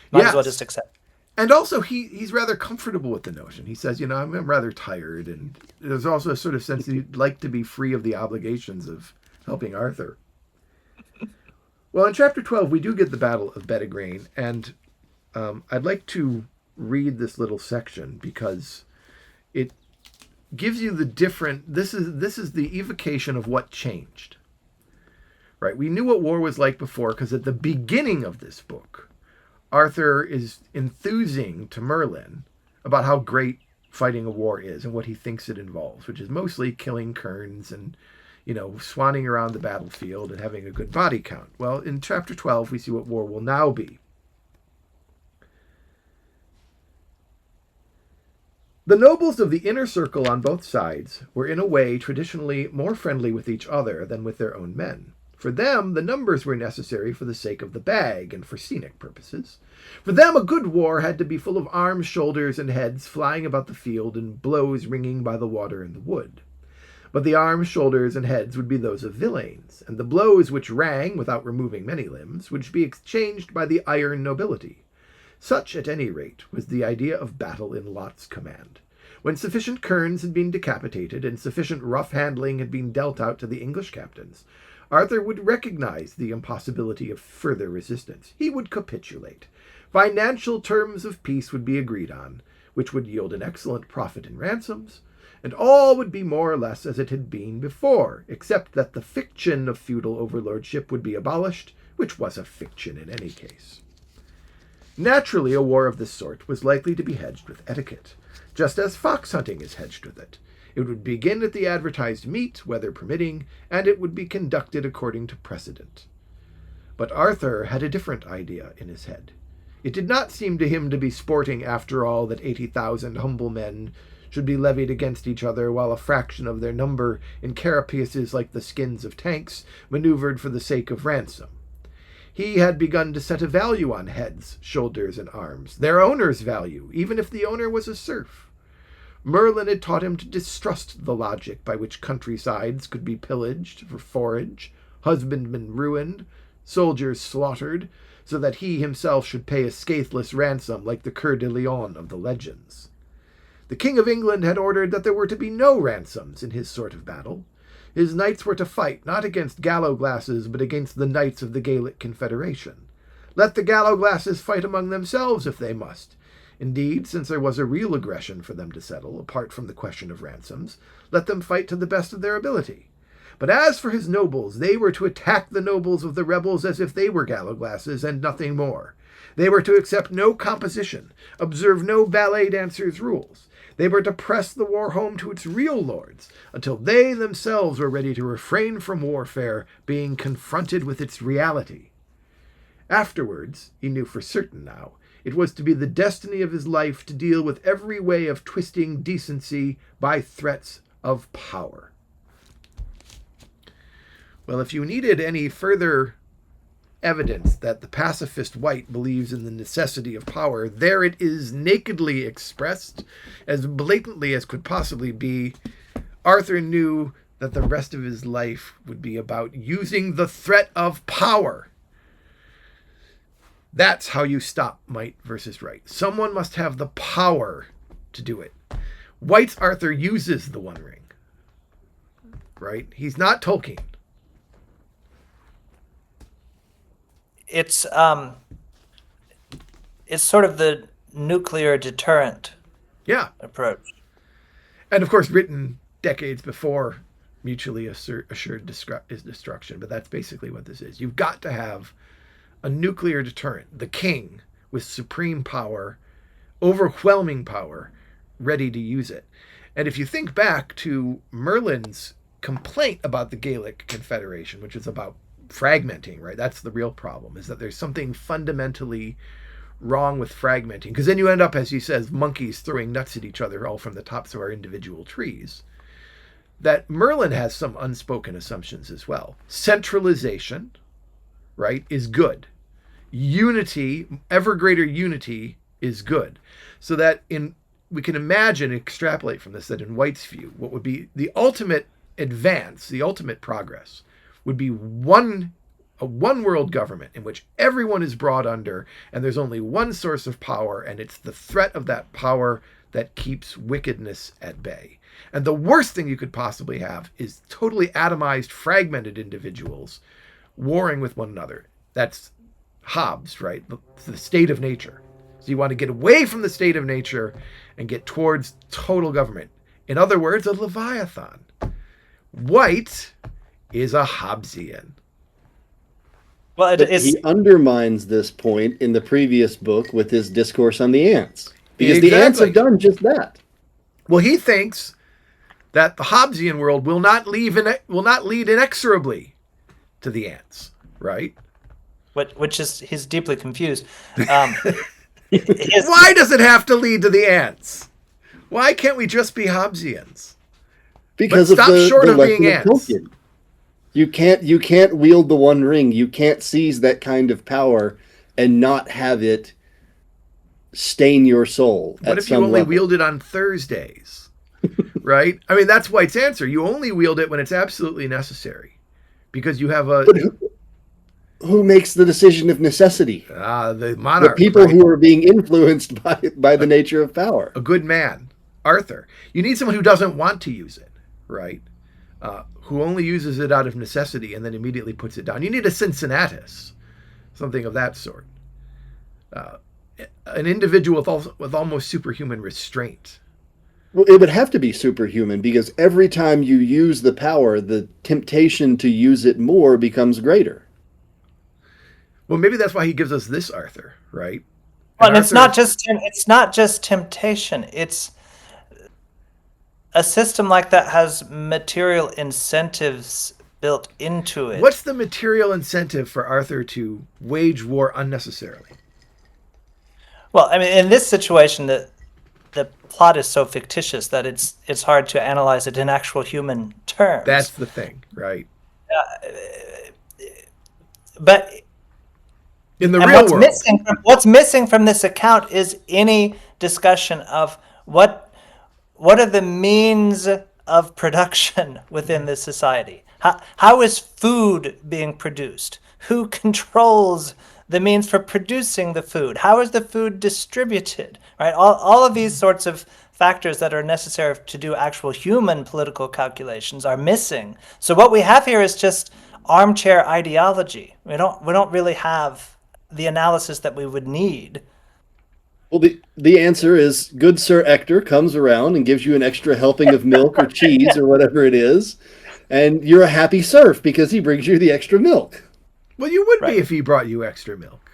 Might as well just accept it. And also, he's rather comfortable with the notion. He says, I'm rather tired. And there's also a sort of sense that he'd like to be free of the obligations of helping Arthur. Well, in chapter 12, we do get the Battle of Bedegraine. And I'd like to read this little section because it gives you the different... This is the evocation of what changed. Right? We knew what war was like before because at the beginning of this book, Arthur is enthusing to Merlin about how great fighting a war is and what he thinks it involves, which is mostly killing kerns and, swanning around the battlefield and having a good body count. Well, in chapter 12, we see what war will now be. The nobles of the inner circle on both sides were in a way traditionally more friendly with each other than with their own men. For them, the numbers were necessary for the sake of the bag and for scenic purposes. For them, a good war had to be full of arms, shoulders, and heads flying about the field and blows ringing by the water and the wood. But the arms, shoulders, and heads would be those of villeins, and the blows which rang, without removing many limbs, would be exchanged by the iron nobility. Such, at any rate, was the idea of battle in Lot's command. When sufficient kerns had been decapitated and sufficient rough handling had been dealt out to the English captains, Arthur would recognize the impossibility of further resistance. He would capitulate. Financial terms of peace would be agreed on, which would yield an excellent profit in ransoms, and all would be more or less as it had been before, except that the fiction of feudal overlordship would be abolished, which was a fiction in any case. Naturally, a war of this sort was likely to be hedged with etiquette, just as fox hunting is hedged with it. It would begin at the advertised meet, weather permitting, and it would be conducted according to precedent. But Arthur had a different idea in his head. It did not seem to him to be sporting, after all, that 80,000 humble men should be levied against each other, while a fraction of their number, in carapaces like the skins of tanks, maneuvered for the sake of ransom. He had begun to set a value on heads, shoulders, and arms, their owner's value, even if the owner was a serf. Merlin had taught him to distrust the logic by which countrysides could be pillaged for forage, husbandmen ruined, soldiers slaughtered, so that he himself should pay a scatheless ransom like the Coeur de Lion of the legends. The King of England had ordered that there were to be no ransoms in his sort of battle. His knights were to fight not against gallow-glasses, but against the knights of the Gaelic Confederation. Let the gallow-glasses fight among themselves if they must. Indeed, since there was a real aggression for them to settle, apart from the question of ransoms, let them fight to the best of their ability. But as for his nobles, they were to attack the nobles of the rebels as if they were gallow-glasses, and nothing more. They were to accept no composition, observe no ballet dancers' rules. They were to press the war home to its real lords, until they themselves were ready to refrain from warfare, being confronted with its reality. Afterwards, he knew for certain now, it was to be the destiny of his life to deal with every way of twisting decency by threats of power. Well, if you needed any further evidence that the pacifist white believes in the necessity of power, there it is, nakedly expressed, as blatantly as could possibly be. Arthur knew that the rest of his life would be about using the threat of power. That's how you stop might versus right. Someone must have the power to do it. White's Arthur uses the One Ring, right? He's not Tolkien. It's sort of the nuclear deterrent approach. And of course, written decades before mutually assured destruction. But that's basically what this is. You've got to have a nuclear deterrent, the king with supreme power, overwhelming power, ready to use it. And if you think back to Merlin's complaint about the Gaelic Confederation, which is about fragmenting, right? That's the real problem, is that there's something fundamentally wrong with fragmenting. Because then you end up, as he says, monkeys throwing nuts at each other all from the tops of our individual trees. That Merlin has some unspoken assumptions as well. Centralization, right, is good. Unity, ever greater unity, is good. So that we can imagine, extrapolate from this, that in White's view, what would be the ultimate advance, the ultimate progress, would be a one world government in which everyone is brought under, and there's only one source of power, and it's the threat of that power that keeps wickedness at bay. And the worst thing you could possibly have is totally atomized, fragmented individuals warring with one another. That's Hobbes, right? The state of nature. So you want to get away from the state of nature and get towards total government. In other words, a Leviathan. White is a Hobbesian. Well, he undermines this point in the previous book with his discourse on the ants. Because the ants have done just that. Well, he thinks that the Hobbesian world will not lead inexorably to the ants, right? Which is, he's deeply confused. Why does it have to lead to the ants? Why can't we just be Hobbesians? Because But of stop short the of being lesson of ants. Tolkien. You can't wield the One Ring. You can't seize that kind of power and not have it stain your soul What at if you some only level. wield it on Thursdays? Right? I mean, that's White's answer. You only wield it when it's absolutely necessary. Because you have But who makes the decision of necessity? the The monarch, people right? who are being influenced by the nature of power. A good man, Arthur. You need someone who doesn't want to use it, right? Who only uses it out of necessity and then immediately puts it down. You need a Cincinnatus, something of that sort. Uh, an individual with almost superhuman restraint. Well, it would have to be superhuman because every time you use the power, the temptation to use it more becomes greater. Well, maybe that's why he gives us this Arthur, right? Well, And and it's Arthur, not just temptation. It's a system like that has material incentives built into it. what's the material incentive for Arthur to wage war unnecessarily? Well, I mean, in this situation, the plot is so fictitious that it's hard to analyze it in actual human terms. That's the thing, right? But In the and real world, what's missing from this account is any discussion of what are the means of production within this society. How is food being produced? Who controls the means for producing the food? How is the food distributed? Right? All of these sorts of factors that are necessary to do actual human political calculations are missing. So what we have here is just armchair ideology. We don't really have the analysis that we would need. Well, the answer is good Sir Ector comes around and gives you an extra helping of milk or cheese or whatever it is, and you're a happy serf because he brings you the extra milk. well, you would Right. be if he brought you extra milk.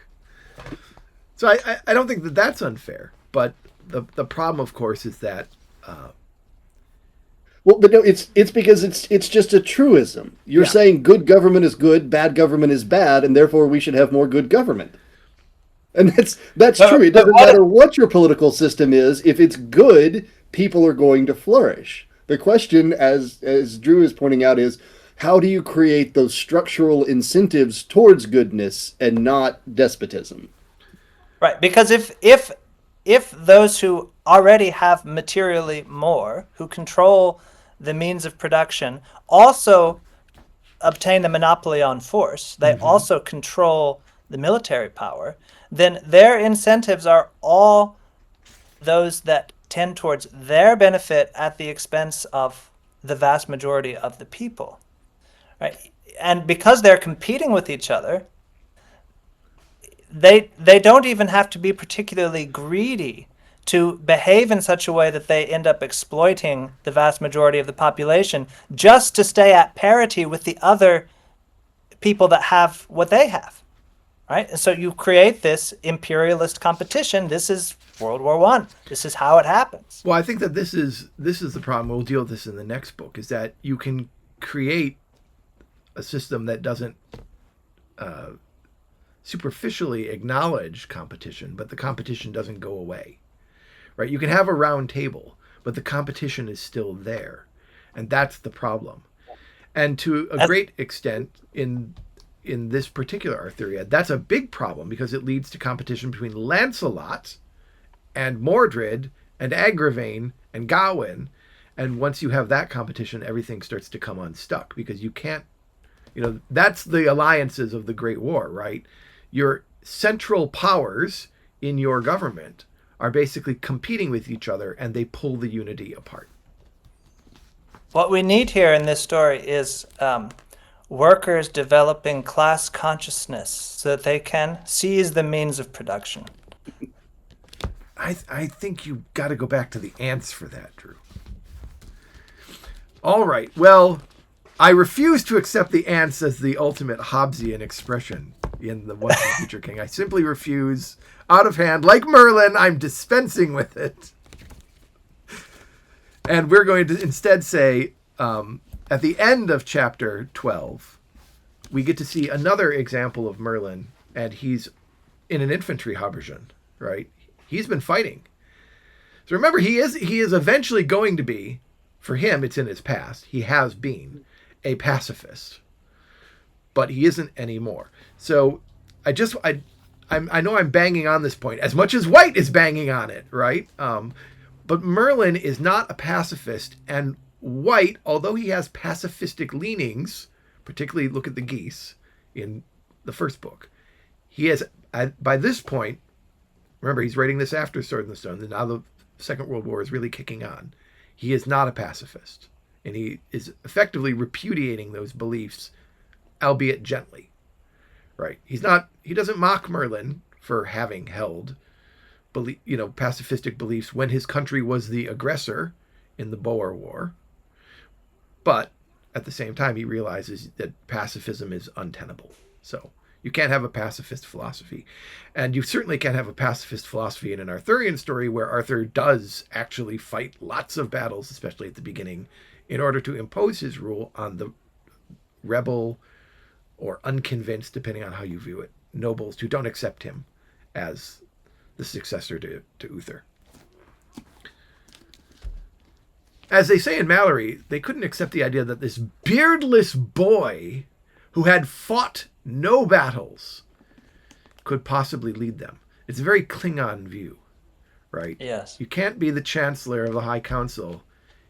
So I don't think that that's unfair. But the problem, of course, is that Well, but no, it's because it's just a truism. You're Yeah. saying good government is good, bad government is bad, and therefore we should have more good government. And that's true. It doesn't matter what your political system is. If it's good, people are going to flourish. The question, as Drew is pointing out, is how do you create those structural incentives towards goodness and not despotism? Right, because if those who already have materially more, who control the means of production, also obtain the monopoly on force, they also control the military power, then their incentives are all those that tend towards their benefit at the expense of the vast majority of the people. Right? And because they're competing with each other, they don't even have to be particularly greedy to behave in such a way that they end up exploiting the vast majority of the population just to stay at parity with the other people that have what they have. Right? And so you create this imperialist competition. This is World War I. This is how it happens. well, I think that this is the problem. We'll deal with this in the next book. Is that you can create a system that doesn't superficially acknowledge competition, but the competition doesn't go away. Right? You can have a round table, but the competition is still there, and that's the problem. And to a great extent, in this particular Arthuriad, that's a big problem because it leads to competition between Lancelot and Mordred and Agravain and Gawain. And once you have that competition, everything starts to come unstuck because you can't, that's the alliances of the Great War, right? Your central powers in your government are basically competing with each other and they pull the unity apart. What we need here in this story is workers developing class consciousness so that they can seize the means of production. I think you got to go back to the ants for that, Drew. All right. Well, I refuse to accept the ants as the ultimate Hobbesian expression in the Once and Future King. I simply refuse. Out of hand, like Merlin, I'm dispensing with it. And we're going to instead say, at the end of chapter 12, we get to see another example of Merlin, and he's in an infantry habergeon, right? He's been fighting. So remember, he is eventually going to be, for him, it's in his past. He has been a pacifist, but he isn't anymore. So I know I'm banging on this point as much as White is banging on it, right? But Merlin is not a pacifist, and White, although he has pacifistic leanings, particularly look at the geese in the first book, he has, by this point, remember he's writing this after Sword in the Stone, and now the Second World War is really kicking on. He is not a pacifist, and he is effectively repudiating those beliefs, albeit gently. Right? He doesn't mock Merlin for having held pacifistic beliefs when his country was the aggressor in the Boer War. But at the same time, he realizes that pacifism is untenable. So you can't have a pacifist philosophy. And you certainly can't have a pacifist philosophy in an Arthurian story where Arthur does actually fight lots of battles, especially at the beginning, in order to impose his rule on the rebel or unconvinced, depending on how you view it, nobles who don't accept him as the successor to Uther. As they say in Mallory, they couldn't accept the idea that this beardless boy who had fought no battles could possibly lead them. It's a very Klingon view, right? Yes. You can't be the chancellor of the High Council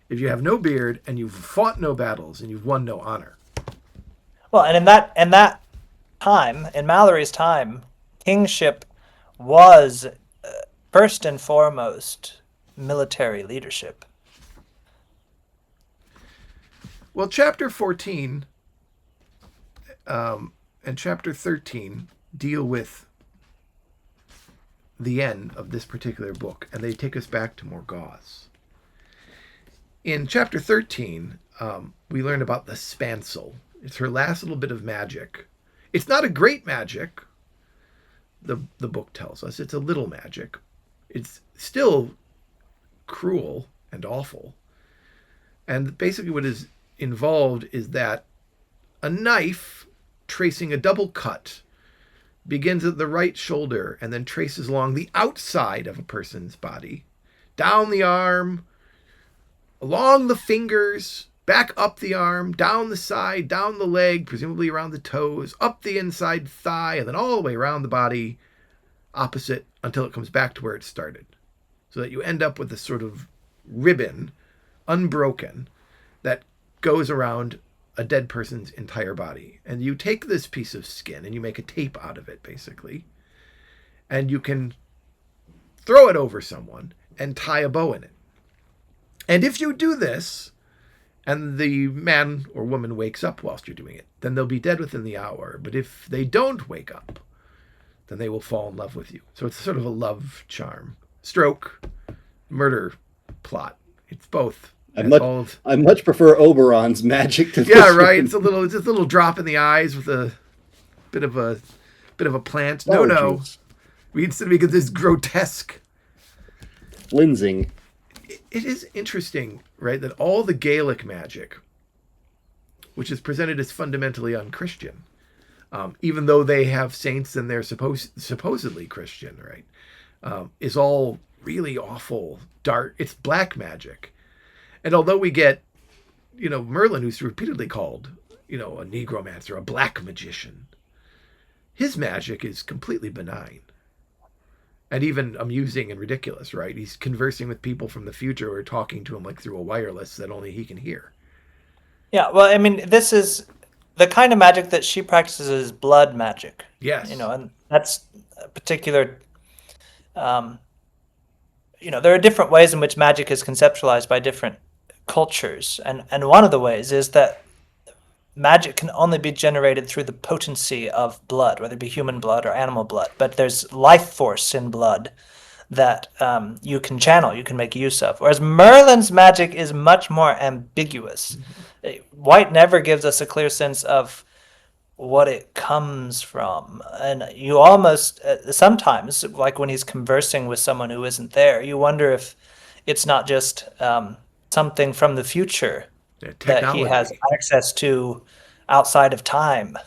if you have no beard and you've fought no battles and you've won no honor. Well, and in that time, in Mallory's time, kingship was first and foremost military leadership. Well, chapter 14 and chapter 13 deal with the end of this particular book, and they take us back to Morgause. In chapter 13, we learn about the spancel. It's her last little bit of magic. It's not a great magic, the book tells us. It's a little magic. It's still cruel and awful. And basically what is involved is that a knife tracing a double cut begins at the right shoulder and then traces along the outside of a person's body, down the arm, along the fingers, back up the arm, down the side, down the leg, presumably around the toes, up the inside thigh, and then all the way around the body, opposite, until it comes back to where it started. So that you end up with this sort of ribbon, unbroken, that goes around a dead person's entire body. And you take this piece of skin and you make a tape out of it, basically. And you can throw it over someone and tie a bow in it. And if you do this, and the man or woman wakes up whilst you're doing it, then they'll be dead within the hour. But if they don't wake up, then they will fall in love with you. So it's sort of a love charm. Stroke, murder plot. It's both. I much prefer Oberon's magic to this. Yeah, right. It's just a little drop in the eyes with a bit of a plant. No. Instead of this grotesque. Cleansing. It is interesting, right, that all the Gaelic magic, which is presented as fundamentally unchristian, even though they have saints and they're supposedly Christian, right, is all really awful, dark. It's black magic. And although we get, Merlin, who's repeatedly called, a negromancer, a black magician, his magic is completely benign. And even amusing and ridiculous, right? He's conversing with people from the future who are talking to him like through a wireless that only he can hear. Yeah, well, I mean, this is the kind of magic that she practices is blood magic. Yes. And that's a particular, there are different ways in which magic is conceptualized by different cultures. And one of the ways is that magic can only be generated through the potency of blood, whether it be human blood or animal blood. But there's life force in blood that you can channel, you can make use of. Whereas Merlin's magic is much more ambiguous. Mm-hmm. White never gives us a clear sense of what it comes from. And you almost, sometimes, like when he's conversing with someone who isn't there, you wonder if it's not just something from the future that he has access to outside of time.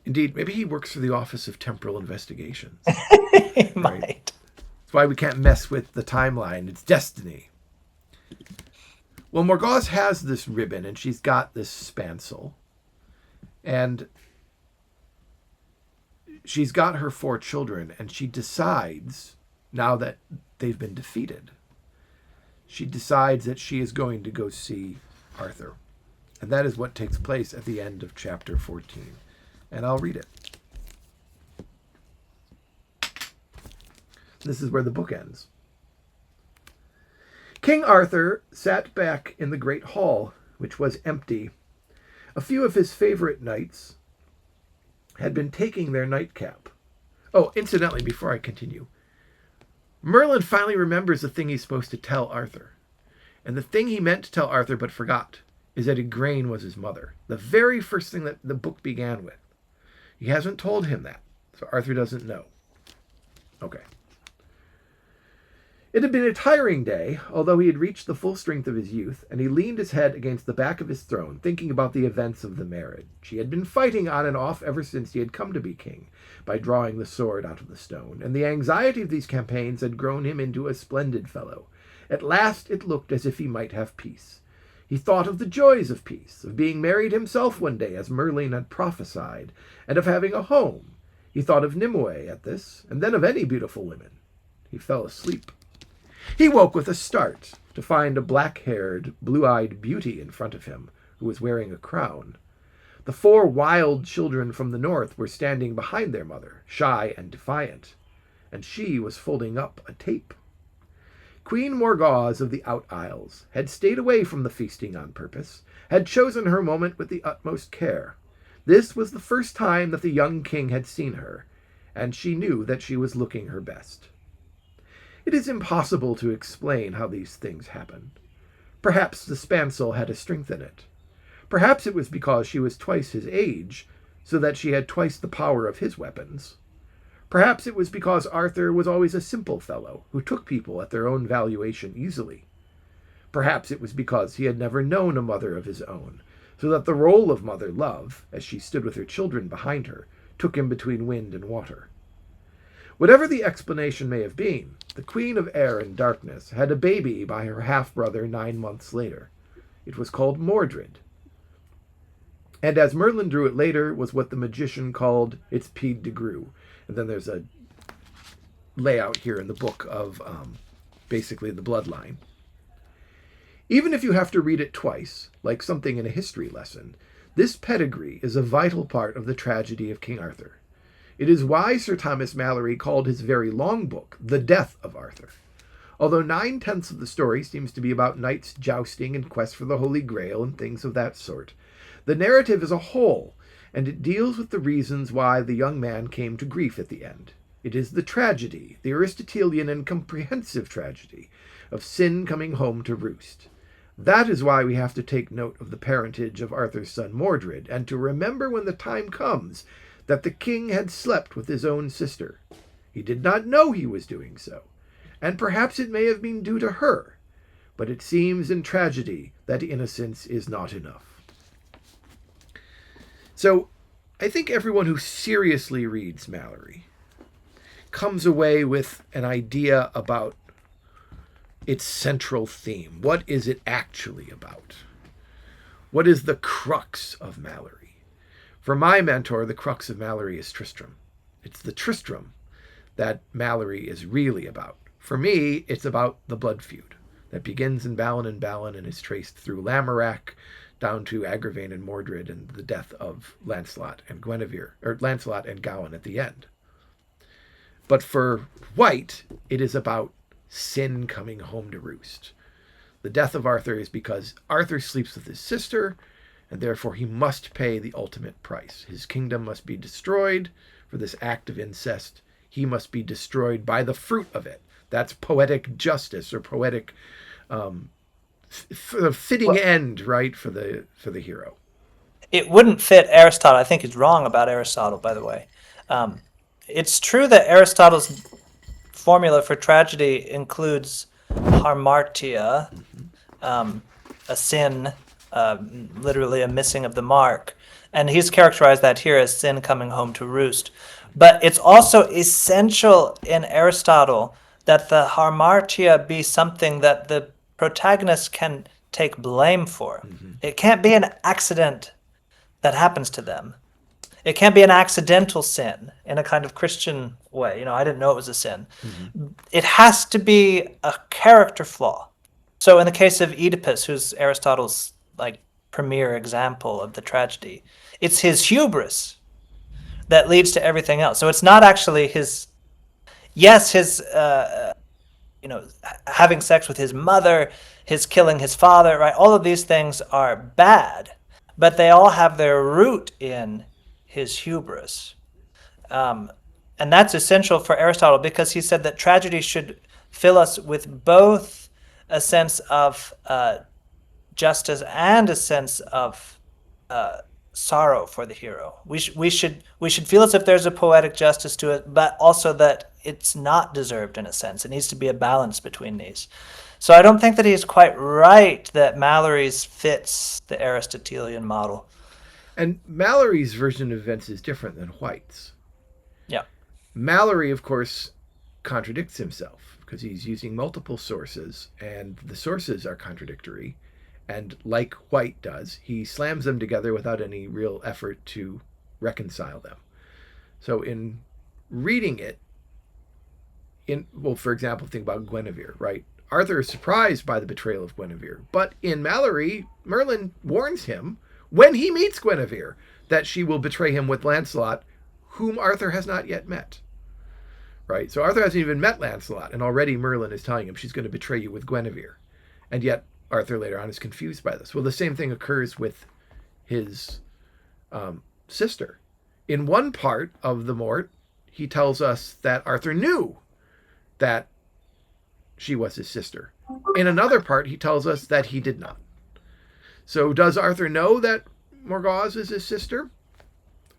Indeed, maybe he works for the Office of Temporal Investigations. He might. That's why we can't mess with the timeline. It's destiny. Well, Morgause has this ribbon, and she's got this spancel. And she's got her 4 children, and she decides, now that they've been defeated, she decides that she is going to go see Arthur. And that is what takes place at the end of chapter 14. And I'll read it. This is where the book ends. King Arthur sat back in the great hall, which was empty. A few of his favorite knights had been taking their nightcap. Oh, incidentally, before I continue, Merlin finally remembers the thing he's supposed to tell Arthur. And the thing he meant to tell Arthur but forgot is that Igraine was his mother. The very first thing that the book began with. He hasn't told him that, so Arthur doesn't know. Okay. It had been a tiring day, although he had reached the full strength of his youth, and he leaned his head against the back of his throne, thinking about the events of the marriage. He had been fighting on and off ever since he had come to be king, by drawing the sword out of the stone, and the anxiety of these campaigns had grown him into a splendid fellow. At last it looked as if he might have peace. He thought of the joys of peace, of being married himself one day, as Merlin had prophesied, and of having a home. He thought of Nimue at this, and then of any beautiful women. He fell asleep. He woke with a start to find a black-haired, blue-eyed beauty in front of him, who was wearing a crown. The 4 wild children from the north were standing behind their mother, shy and defiant, and she was folding up a tape. Queen Morgause of the Out Isles had stayed away from the feasting on purpose, had chosen her moment with the utmost care. This was the first time that the young king had seen her, and she knew that she was looking her best. It is impossible to explain how these things happen. Perhaps the spancel had a strength in it. Perhaps it was because she was twice his age, so that she had twice the power of his weapons. Perhaps it was because Arthur was always a simple fellow, who took people at their own valuation easily. Perhaps it was because he had never known a mother of his own, so that the role of mother love, as she stood with her children behind her, took him between wind and water. Whatever the explanation may have been, the Queen of Air and Darkness had a baby by her half-brother 9 months later. It was called Mordred. And as Merlin drew it later, was what the magician called its pied de grue. And then there's a layout here in the book of basically the bloodline. Even if you have to read it twice, like something in a history lesson, this pedigree is a vital part of the tragedy of King Arthur. It is why Sir Thomas Malory called his very long book The Death of Arthur. Although 9/10 of the story seems to be about knights jousting and quest for the Holy Grail and things of that sort, the narrative is a whole, and it deals with the reasons why the young man came to grief at the end. It is the tragedy, the Aristotelian and comprehensive tragedy, of sin coming home to roost. That is why we have to take note of the parentage of Arthur's son Mordred, and to remember when the time comes that the king had slept with his own sister. He did not know he was doing so, and perhaps it may have been due to her, but it seems in tragedy that innocence is not enough. So, I think everyone who seriously reads Malory comes away with an idea about its central theme. What is it actually about? What is the crux of Malory? For my mentor, the crux of Malory is Tristram. It's the Tristram that Malory is really about. For me, it's about the blood feud that begins in Balin and is traced through Lamorak down to Agravain and Mordred and the death of Lancelot and Guinevere, or Lancelot and Gawain at the end. But for White, it is about sin coming home to roost. The death of Arthur is because Arthur sleeps with his sister, and therefore he must pay the ultimate price. His kingdom must be destroyed for this act of incest. He must be destroyed by the fruit of it. That's poetic justice, or poetic fitting end, right, for the hero. It wouldn't fit Aristotle. I think he's wrong about Aristotle, by the way. It's true that Aristotle's formula for tragedy includes hamartia, a sin, literally a missing of the mark. And he's characterized that here as sin coming home to roost. But it's also essential in Aristotle that the hamartia be something that the protagonist can take blame for. It can't be an accident that happens to them. It can't be an accidental sin in a kind of Christian way. I didn't know it was a sin. It has to be a character flaw. So in the case of Oedipus, who's Aristotle's premier example of the tragedy, it's his hubris that leads to everything else. So it's not actually his having sex with his mother, his killing his father, right? All of these things are bad, but they all have their root in his hubris. And that's essential for Aristotle, because he said that tragedy should fill us with both a sense of justice and a sense of sorrow for the hero. We should feel as if there's a poetic justice to it, but also that it's not deserved in a sense. It needs to be a balance between these. So I don't think that he's quite right that Mallory's fits the Aristotelian model. And Mallory's version of events is different than White's. Yeah. Mallory, of course, contradicts himself because he's using multiple sources, and the sources are contradictory. And like White does, he slams them together without any real effort to reconcile them. So in reading it, for example, think about Guinevere, right? Arthur is surprised by the betrayal of Guinevere, but in Mallory, Merlin warns him when he meets Guinevere that she will betray him with Lancelot, whom Arthur has not yet met. Right? So Arthur hasn't even met Lancelot, and already Merlin is telling him she's going to betray you with Guinevere. And yet Arthur later on is confused by this. Well, the same thing occurs with his sister. In one part of the Mort, he tells us that Arthur knew that she was his sister. In another part, he tells us that he did not. So does Arthur know that Morgause is his sister?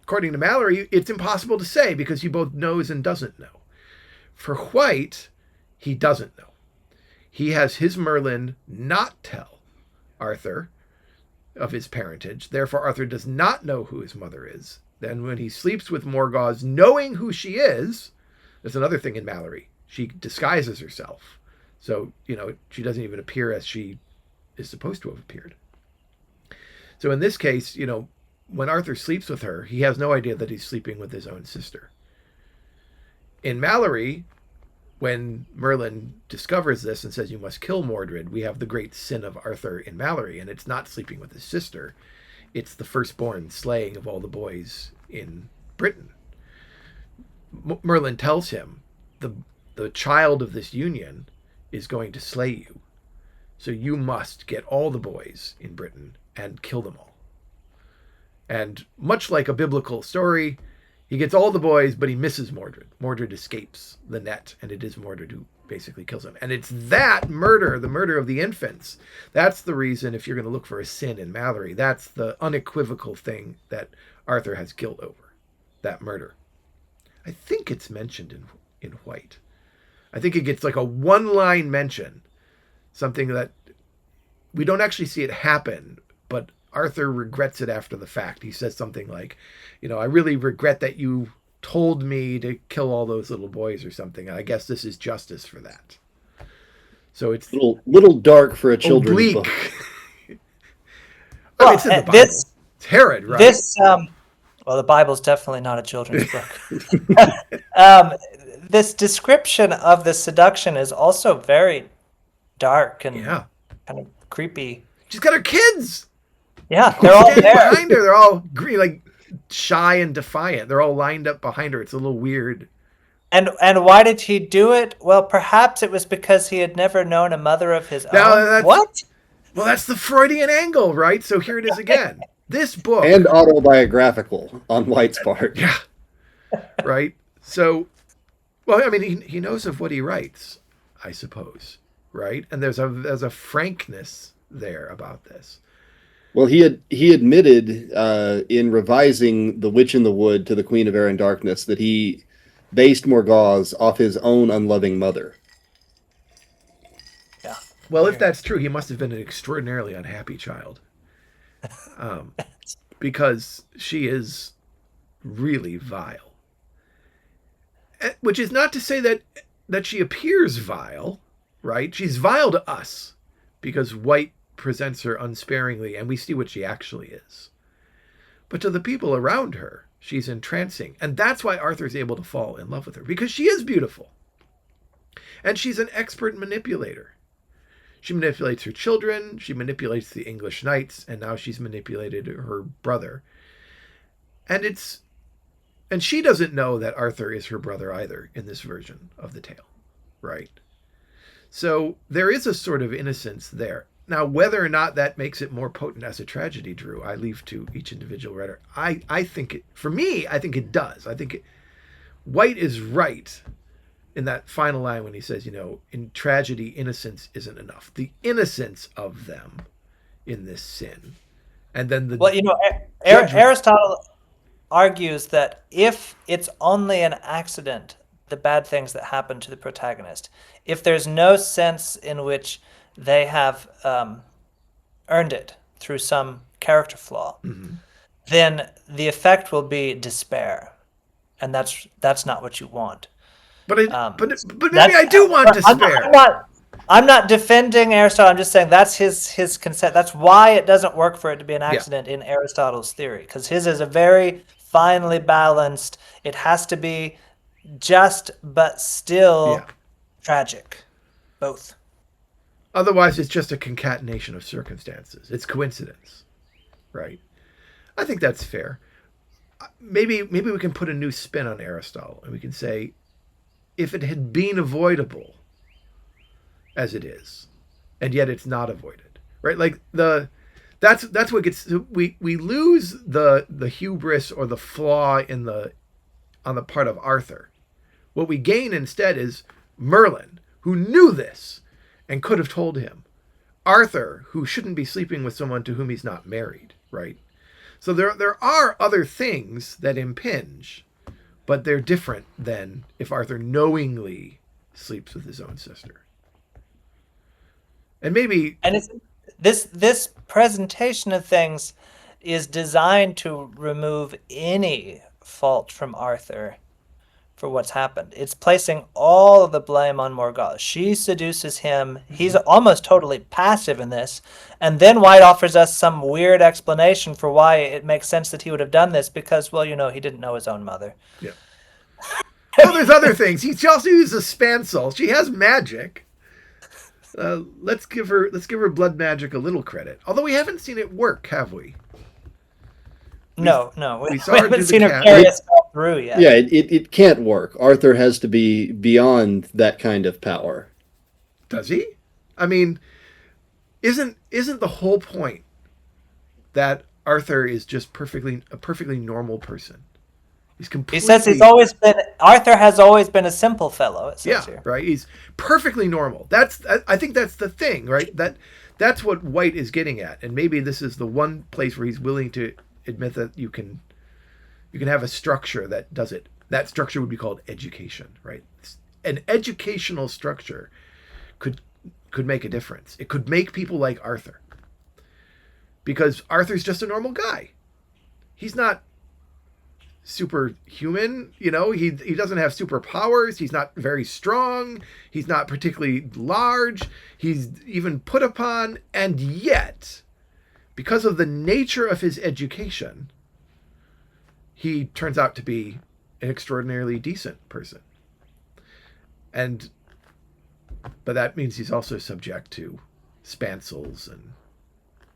According to Mallory, it's impossible to say because he both knows and doesn't know. For White, he doesn't know. He has his Merlin not tell Arthur of his parentage. Therefore, Arthur does not know who his mother is. Then when he sleeps with Morgause, knowing who she is, there's another thing in Mallory. She disguises herself. So, she doesn't even appear as she is supposed to have appeared. So in this case, when Arthur sleeps with her, he has no idea that he's sleeping with his own sister. In Mallory, when Merlin discovers this and says you must kill Mordred, we have the great sin of Arthur in Mallory, and it's not sleeping with his sister. It's the firstborn slaying of all the boys in Britain. Merlin tells him, the child of this union is going to slay you, so you must get all the boys in Britain and kill them all. And much like a biblical story, he gets all the boys, but he misses Mordred. Mordred escapes the net, and it is Mordred who basically kills him. And it's that murder, the murder of the infants, that's the reason, if you're going to look for a sin in Mallory, that's the unequivocal thing that Arthur has guilt over, that murder. I think it's mentioned in White. I think it gets like a one-line mention, something that we don't actually see it happen, but Arthur regrets it after the fact. He says something like, I really regret that you told me to kill all those little boys or something. And I guess this is justice for that. So it's little dark for a children's book. It's in the Bible. It's Herod, right? The Bible's definitely not a children's book. This description of the seduction is also very dark and kind of creepy. She's got her kids. Yeah, they're all there behind her. They're all green, like shy and defiant. They're all lined up behind her. It's a little weird. And why did he do it? Well, perhaps it was because he had never known a mother of his own. What? Well, that's the Freudian angle, right? So here it is again. This book. And autobiographical on White's part. Yeah. Right? So, he knows of what he writes, I suppose. Right? And there's a frankness there about this. Well, he admitted in revising The Witch in the Wood to the Queen of Air and Darkness that he based Morgause off his own unloving mother. Yeah. Well, if that's true, he must have been an extraordinarily unhappy child. Because she is really vile. Which is not to say that that she appears vile, right? She's vile to us because White presents her unsparingly and we see what she actually is. But to the people around her, she's entrancing. And that's why Arthur's able to fall in love with her, because she is beautiful. And she's an expert manipulator. She manipulates her children, she manipulates the English knights, and now she's manipulated her brother. And she doesn't know that Arthur is her brother either in this version of the tale, right? So there is a sort of innocence there. Now, whether or not that makes it more potent as a tragedy, Drew, I leave to each individual writer. I think it, for me, I think it does. White is right in that final line when he says, in tragedy, innocence isn't enough. The innocence of them in this sin. And then the... Well, Aristotle argues that if it's only an accident, the bad things that happen to the protagonist, if there's no sense in which they have earned it through some character flaw, then the effect will be despair, and that's not what you want. But maybe I do want despair. I'm not defending Aristotle. I'm just saying that's his concept. That's why it doesn't work for it to be an accident in Aristotle's theory, because his is a very finely balanced. It has to be just, but still tragic, both. Otherwise, it's just a concatenation of circumstances. It's coincidence, right? I think that's fair. Maybe we can put a new spin on Aristotle, and we can say, if it had been avoidable, as it is, and yet it's not avoided, right? Like that's what gets we lose the hubris or the flaw on the part of Arthur. What we gain instead is Merlin, who knew this and could have told him. Arthur, who shouldn't be sleeping with someone to whom he's not married, right? So there are other things that impinge, but they're different than if Arthur knowingly sleeps with his own sister. And it's this presentation of things is designed to remove any fault from Arthur for what's happened. It's placing all of the blame on Morgana. She seduces him. He's almost totally passive in this. And then White offers us some weird explanation for why it makes sense that he would have done this, because, well, he didn't know his own mother. Yeah. Well, there's other things. He also uses spancel. She has magic. Let's give her blood magic a little credit. Although we haven't seen it work, have we? No. We haven't seen her carry a spell through yet. Yeah, it can't work. Arthur has to be beyond that kind of power. Does he? I mean, isn't the whole point that Arthur is just a perfectly normal person? He's completely... He says Arthur has always been a simple fellow, it says here. Right. He's perfectly normal. I think that's the thing, right? That's what White is getting at. And maybe this is the one place where he's willing to admit that you can have a structure that does it. That structure would be called education, right? An educational structure could make a difference. It could make people like Arthur. Because Arthur's just a normal guy. He's not superhuman, he doesn't have superpowers. He's not very strong. He's not particularly large. He's even put upon, and yet, because of the nature of his education, he turns out to be an extraordinarily decent person. But that means he's also subject to spancels and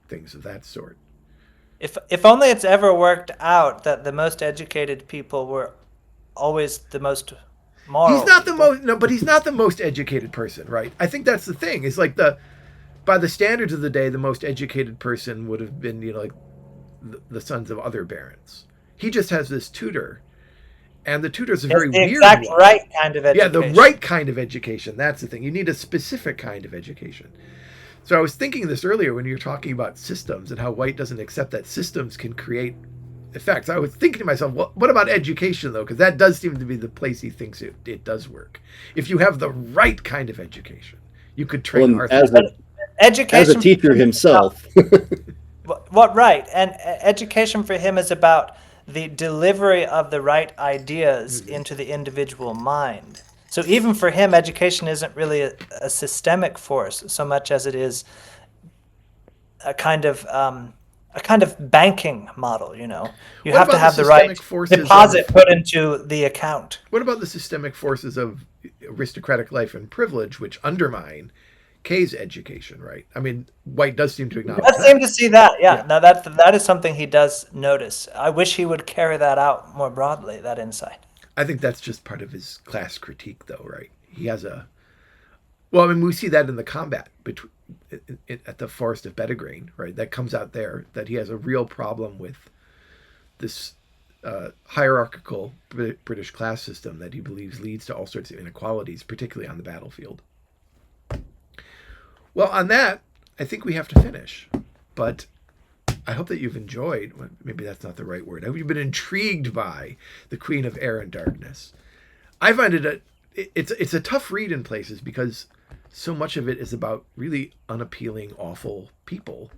things of that sort. If only it's ever worked out that the most educated people were always the most moral. He's not but he's not the most educated person, right? I think that's the thing. It's like by the standards of the day, the most educated person would have been, like the sons of other barons. He just has this tutor, and the tutor's a very weird exact one. Right kind of education. Yeah, the right kind of education. That's the thing. You need a specific kind of education. So I was thinking this earlier when you were talking about systems and how White doesn't accept that systems can create effects. I was thinking to myself, what about education, though? Because that does seem to be the place he thinks it does work. If you have the right kind of education, you could train Arthur. As a teacher himself. What right? And education for him is about the delivery of the right ideas into the individual mind. So even for him, education isn't really a systemic force so much as it is a kind of banking model. You What have to about the have the right systemic forces deposit of put into the account. what about the systemic forces of aristocratic life and privilege, which undermine Kay's education? Right. I mean, White does seem to acknowledge Let's seem that. to see that. Yeah. Yeah. Now that is something he does notice. I wish he would carry that out more broadly. That insight. I think that's just part of his class critique, though, right? He has a well. I mean, we see that in the combat between at the Forest of Bedegrain, right? That comes out there that he has a real problem with this hierarchical British class system that he believes leads to all sorts of inequalities, particularly on the battlefield. Well, on that, I think we have to finish. But I hope that you've enjoyed. Well, maybe that's not the right word. I hope you've been intrigued by the Queen of Air and Darkness. I find it's a tough read in places because so much of it is about really unappealing, awful people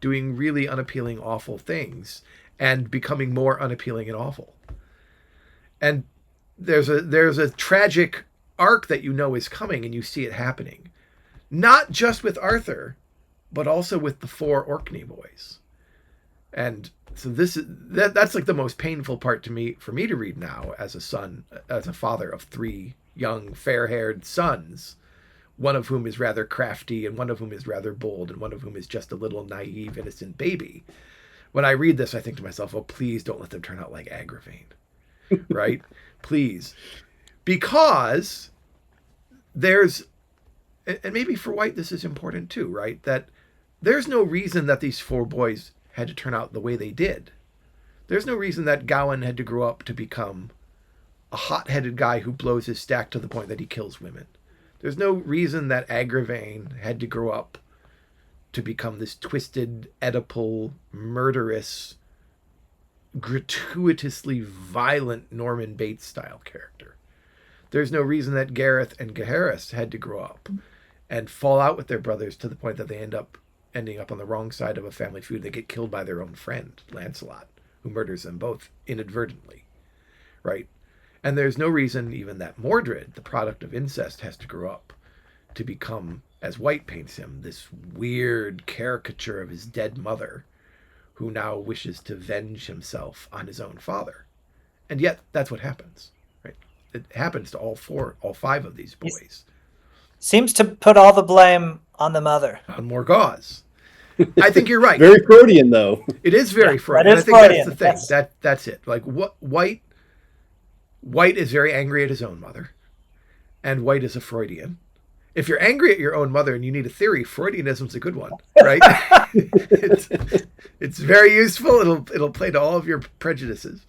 doing really unappealing, awful things and becoming more unappealing and awful. And there's a tragic arc that you know is coming, and you see it happening, not just with Arthur, but also with the four Orkney boys. And so that's like the most painful part to me for me to read now as a son, as a father of three young fair-haired sons, one of whom is rather crafty and one of whom is rather bold and one of whom is just a little naive, innocent baby. When I read this, I think to myself, oh, please don't let them turn out like Agravain, right? Please. Because there's, and maybe for White this is important too, right? That there's no reason that these four boys had to turn out the way they did. There's no reason that Gawain had to grow up to become a hot-headed guy who blows his stack to the point that he kills women. There's no reason that Agravain had to grow up to become this twisted, Oedipal, murderous, gratuitously violent Norman Bates-style character. There's no reason that Gareth and Gaheris had to grow up and fall out with their brothers to the point that they ending up on the wrong side of a family feud. They get killed by their own friend, Lancelot, who murders them both inadvertently, right? And there's no reason even that Mordred, the product of incest, has to grow up to become, as White paints him, this weird caricature of his dead mother who now wishes to venge himself on his own father. And yet, that's what happens, right? It happens to all five of these boys. Seems to put all the blame on the mother. On Morgause. I think you're right. Very Freudian, though. It is very Freudian. That is I think Freudian, that's the thing. yes. That's it. Like what White is very angry at his own mother, and White is a Freudian. If you're angry at your own mother and you need a theory, Freudianism's a good one, right? it's very useful. It'll play to all of your prejudices.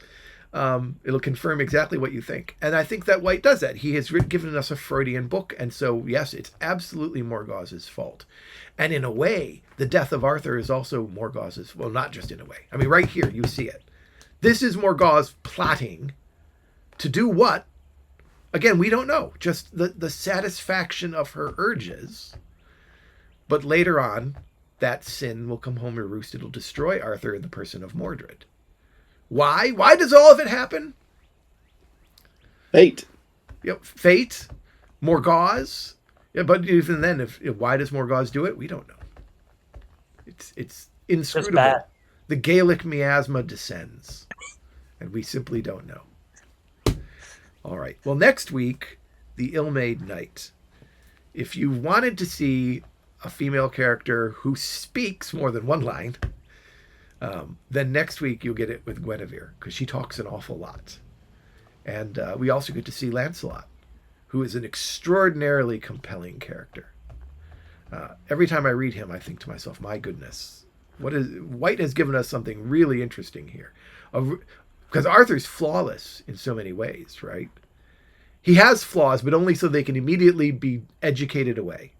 It'll confirm exactly what you think. And I think that White does that. He has given us a Freudian book, and so yes, it's absolutely Morgause's fault. And in a way, the death of Arthur is also Morgause's. Well, not just in a way. I mean, right here you see it. This is Morgause plotting to do what? Again, we don't know. Just the satisfaction of her urges. But later on, that sin will come home to roost. It'll destroy Arthur in the person of Mordred. Why? Why does all of it happen? Fate. Fate, Morgause. Yeah, but even then, if why does Morgause do it? We don't know. It's inscrutable. bad. The Gaelic miasma descends, and we simply don't know. All right. Well, next week, the ill-made knight. If you wanted to see a female character who speaks more than one line, then next week you'll get it with Guinevere, because she talks an awful lot. And we also get to see Lancelot, who is an extraordinarily compelling character. Every time I read him, I think to myself, my goodness, White has given us something really interesting here. Because Arthur's flawless in so many ways, right? He has flaws, but only so they can immediately be educated away.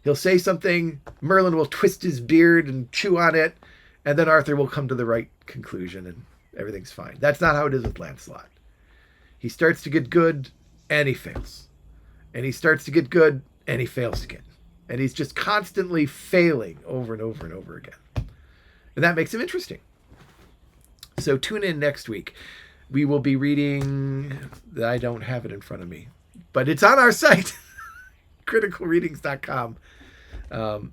He'll say something, Merlin will twist his beard and chew on it, and then Arthur will come to the right conclusion and everything's fine. That's not how it is with Lancelot. He starts to get good, and he fails. And he starts to get good, and he fails again. And he's just constantly failing over and over and over again. And that makes him interesting. So tune in next week. We will be reading, I don't have it in front of me, but but it's on our site, criticalreadings.com.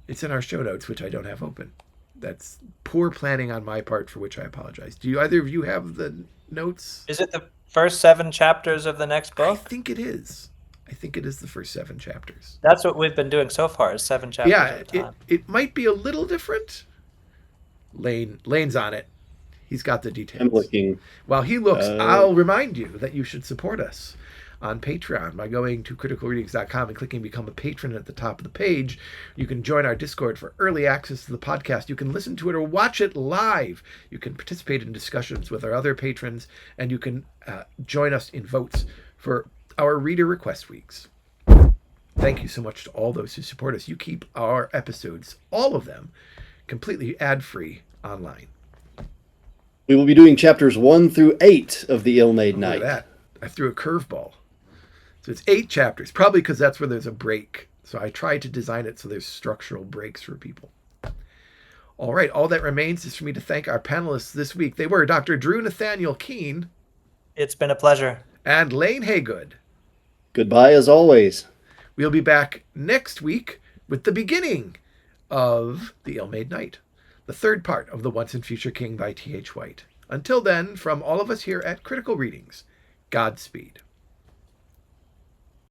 It's in our show notes, which I don't have open. That's poor planning on my part, for which I apologize. Do either of you have the notes? Is it the first 7 chapters of the next I book? think it is. I think it is the first 7 chapters. That's what we've been doing so far, is 7 chapters at a time. It might be a little different. Lane's on it. He's got the details. I'm looking. While he looks, I'll remind you that you should support us on Patreon by going to criticalreadings.com and clicking become a patron at the top of the page. You can join our Discord for early access to the podcast. You can listen to it or watch it live. You can participate in discussions with our other patrons, and you can join us in votes for our reader request weeks. Thank you so much to all those who support us. You keep our episodes, all of them, completely ad-free online. We will be doing chapters 1 through 8 of The Ill-Made Night. Look at that. I threw a curveball. So it's 8 chapters, probably because that's where there's a break. So I tried to design it so there's structural breaks for people. All right, all that remains is for me to thank our panelists this week. They were Dr. Drew Nathaniel Keene. It's been a pleasure. And Lane Haygood. Goodbye as always. We'll be back next week with the beginning of The Ill-Made Night, the third part of The Once and Future King by T.H. White. Until then, from all of us here at Critical Readings, Godspeed.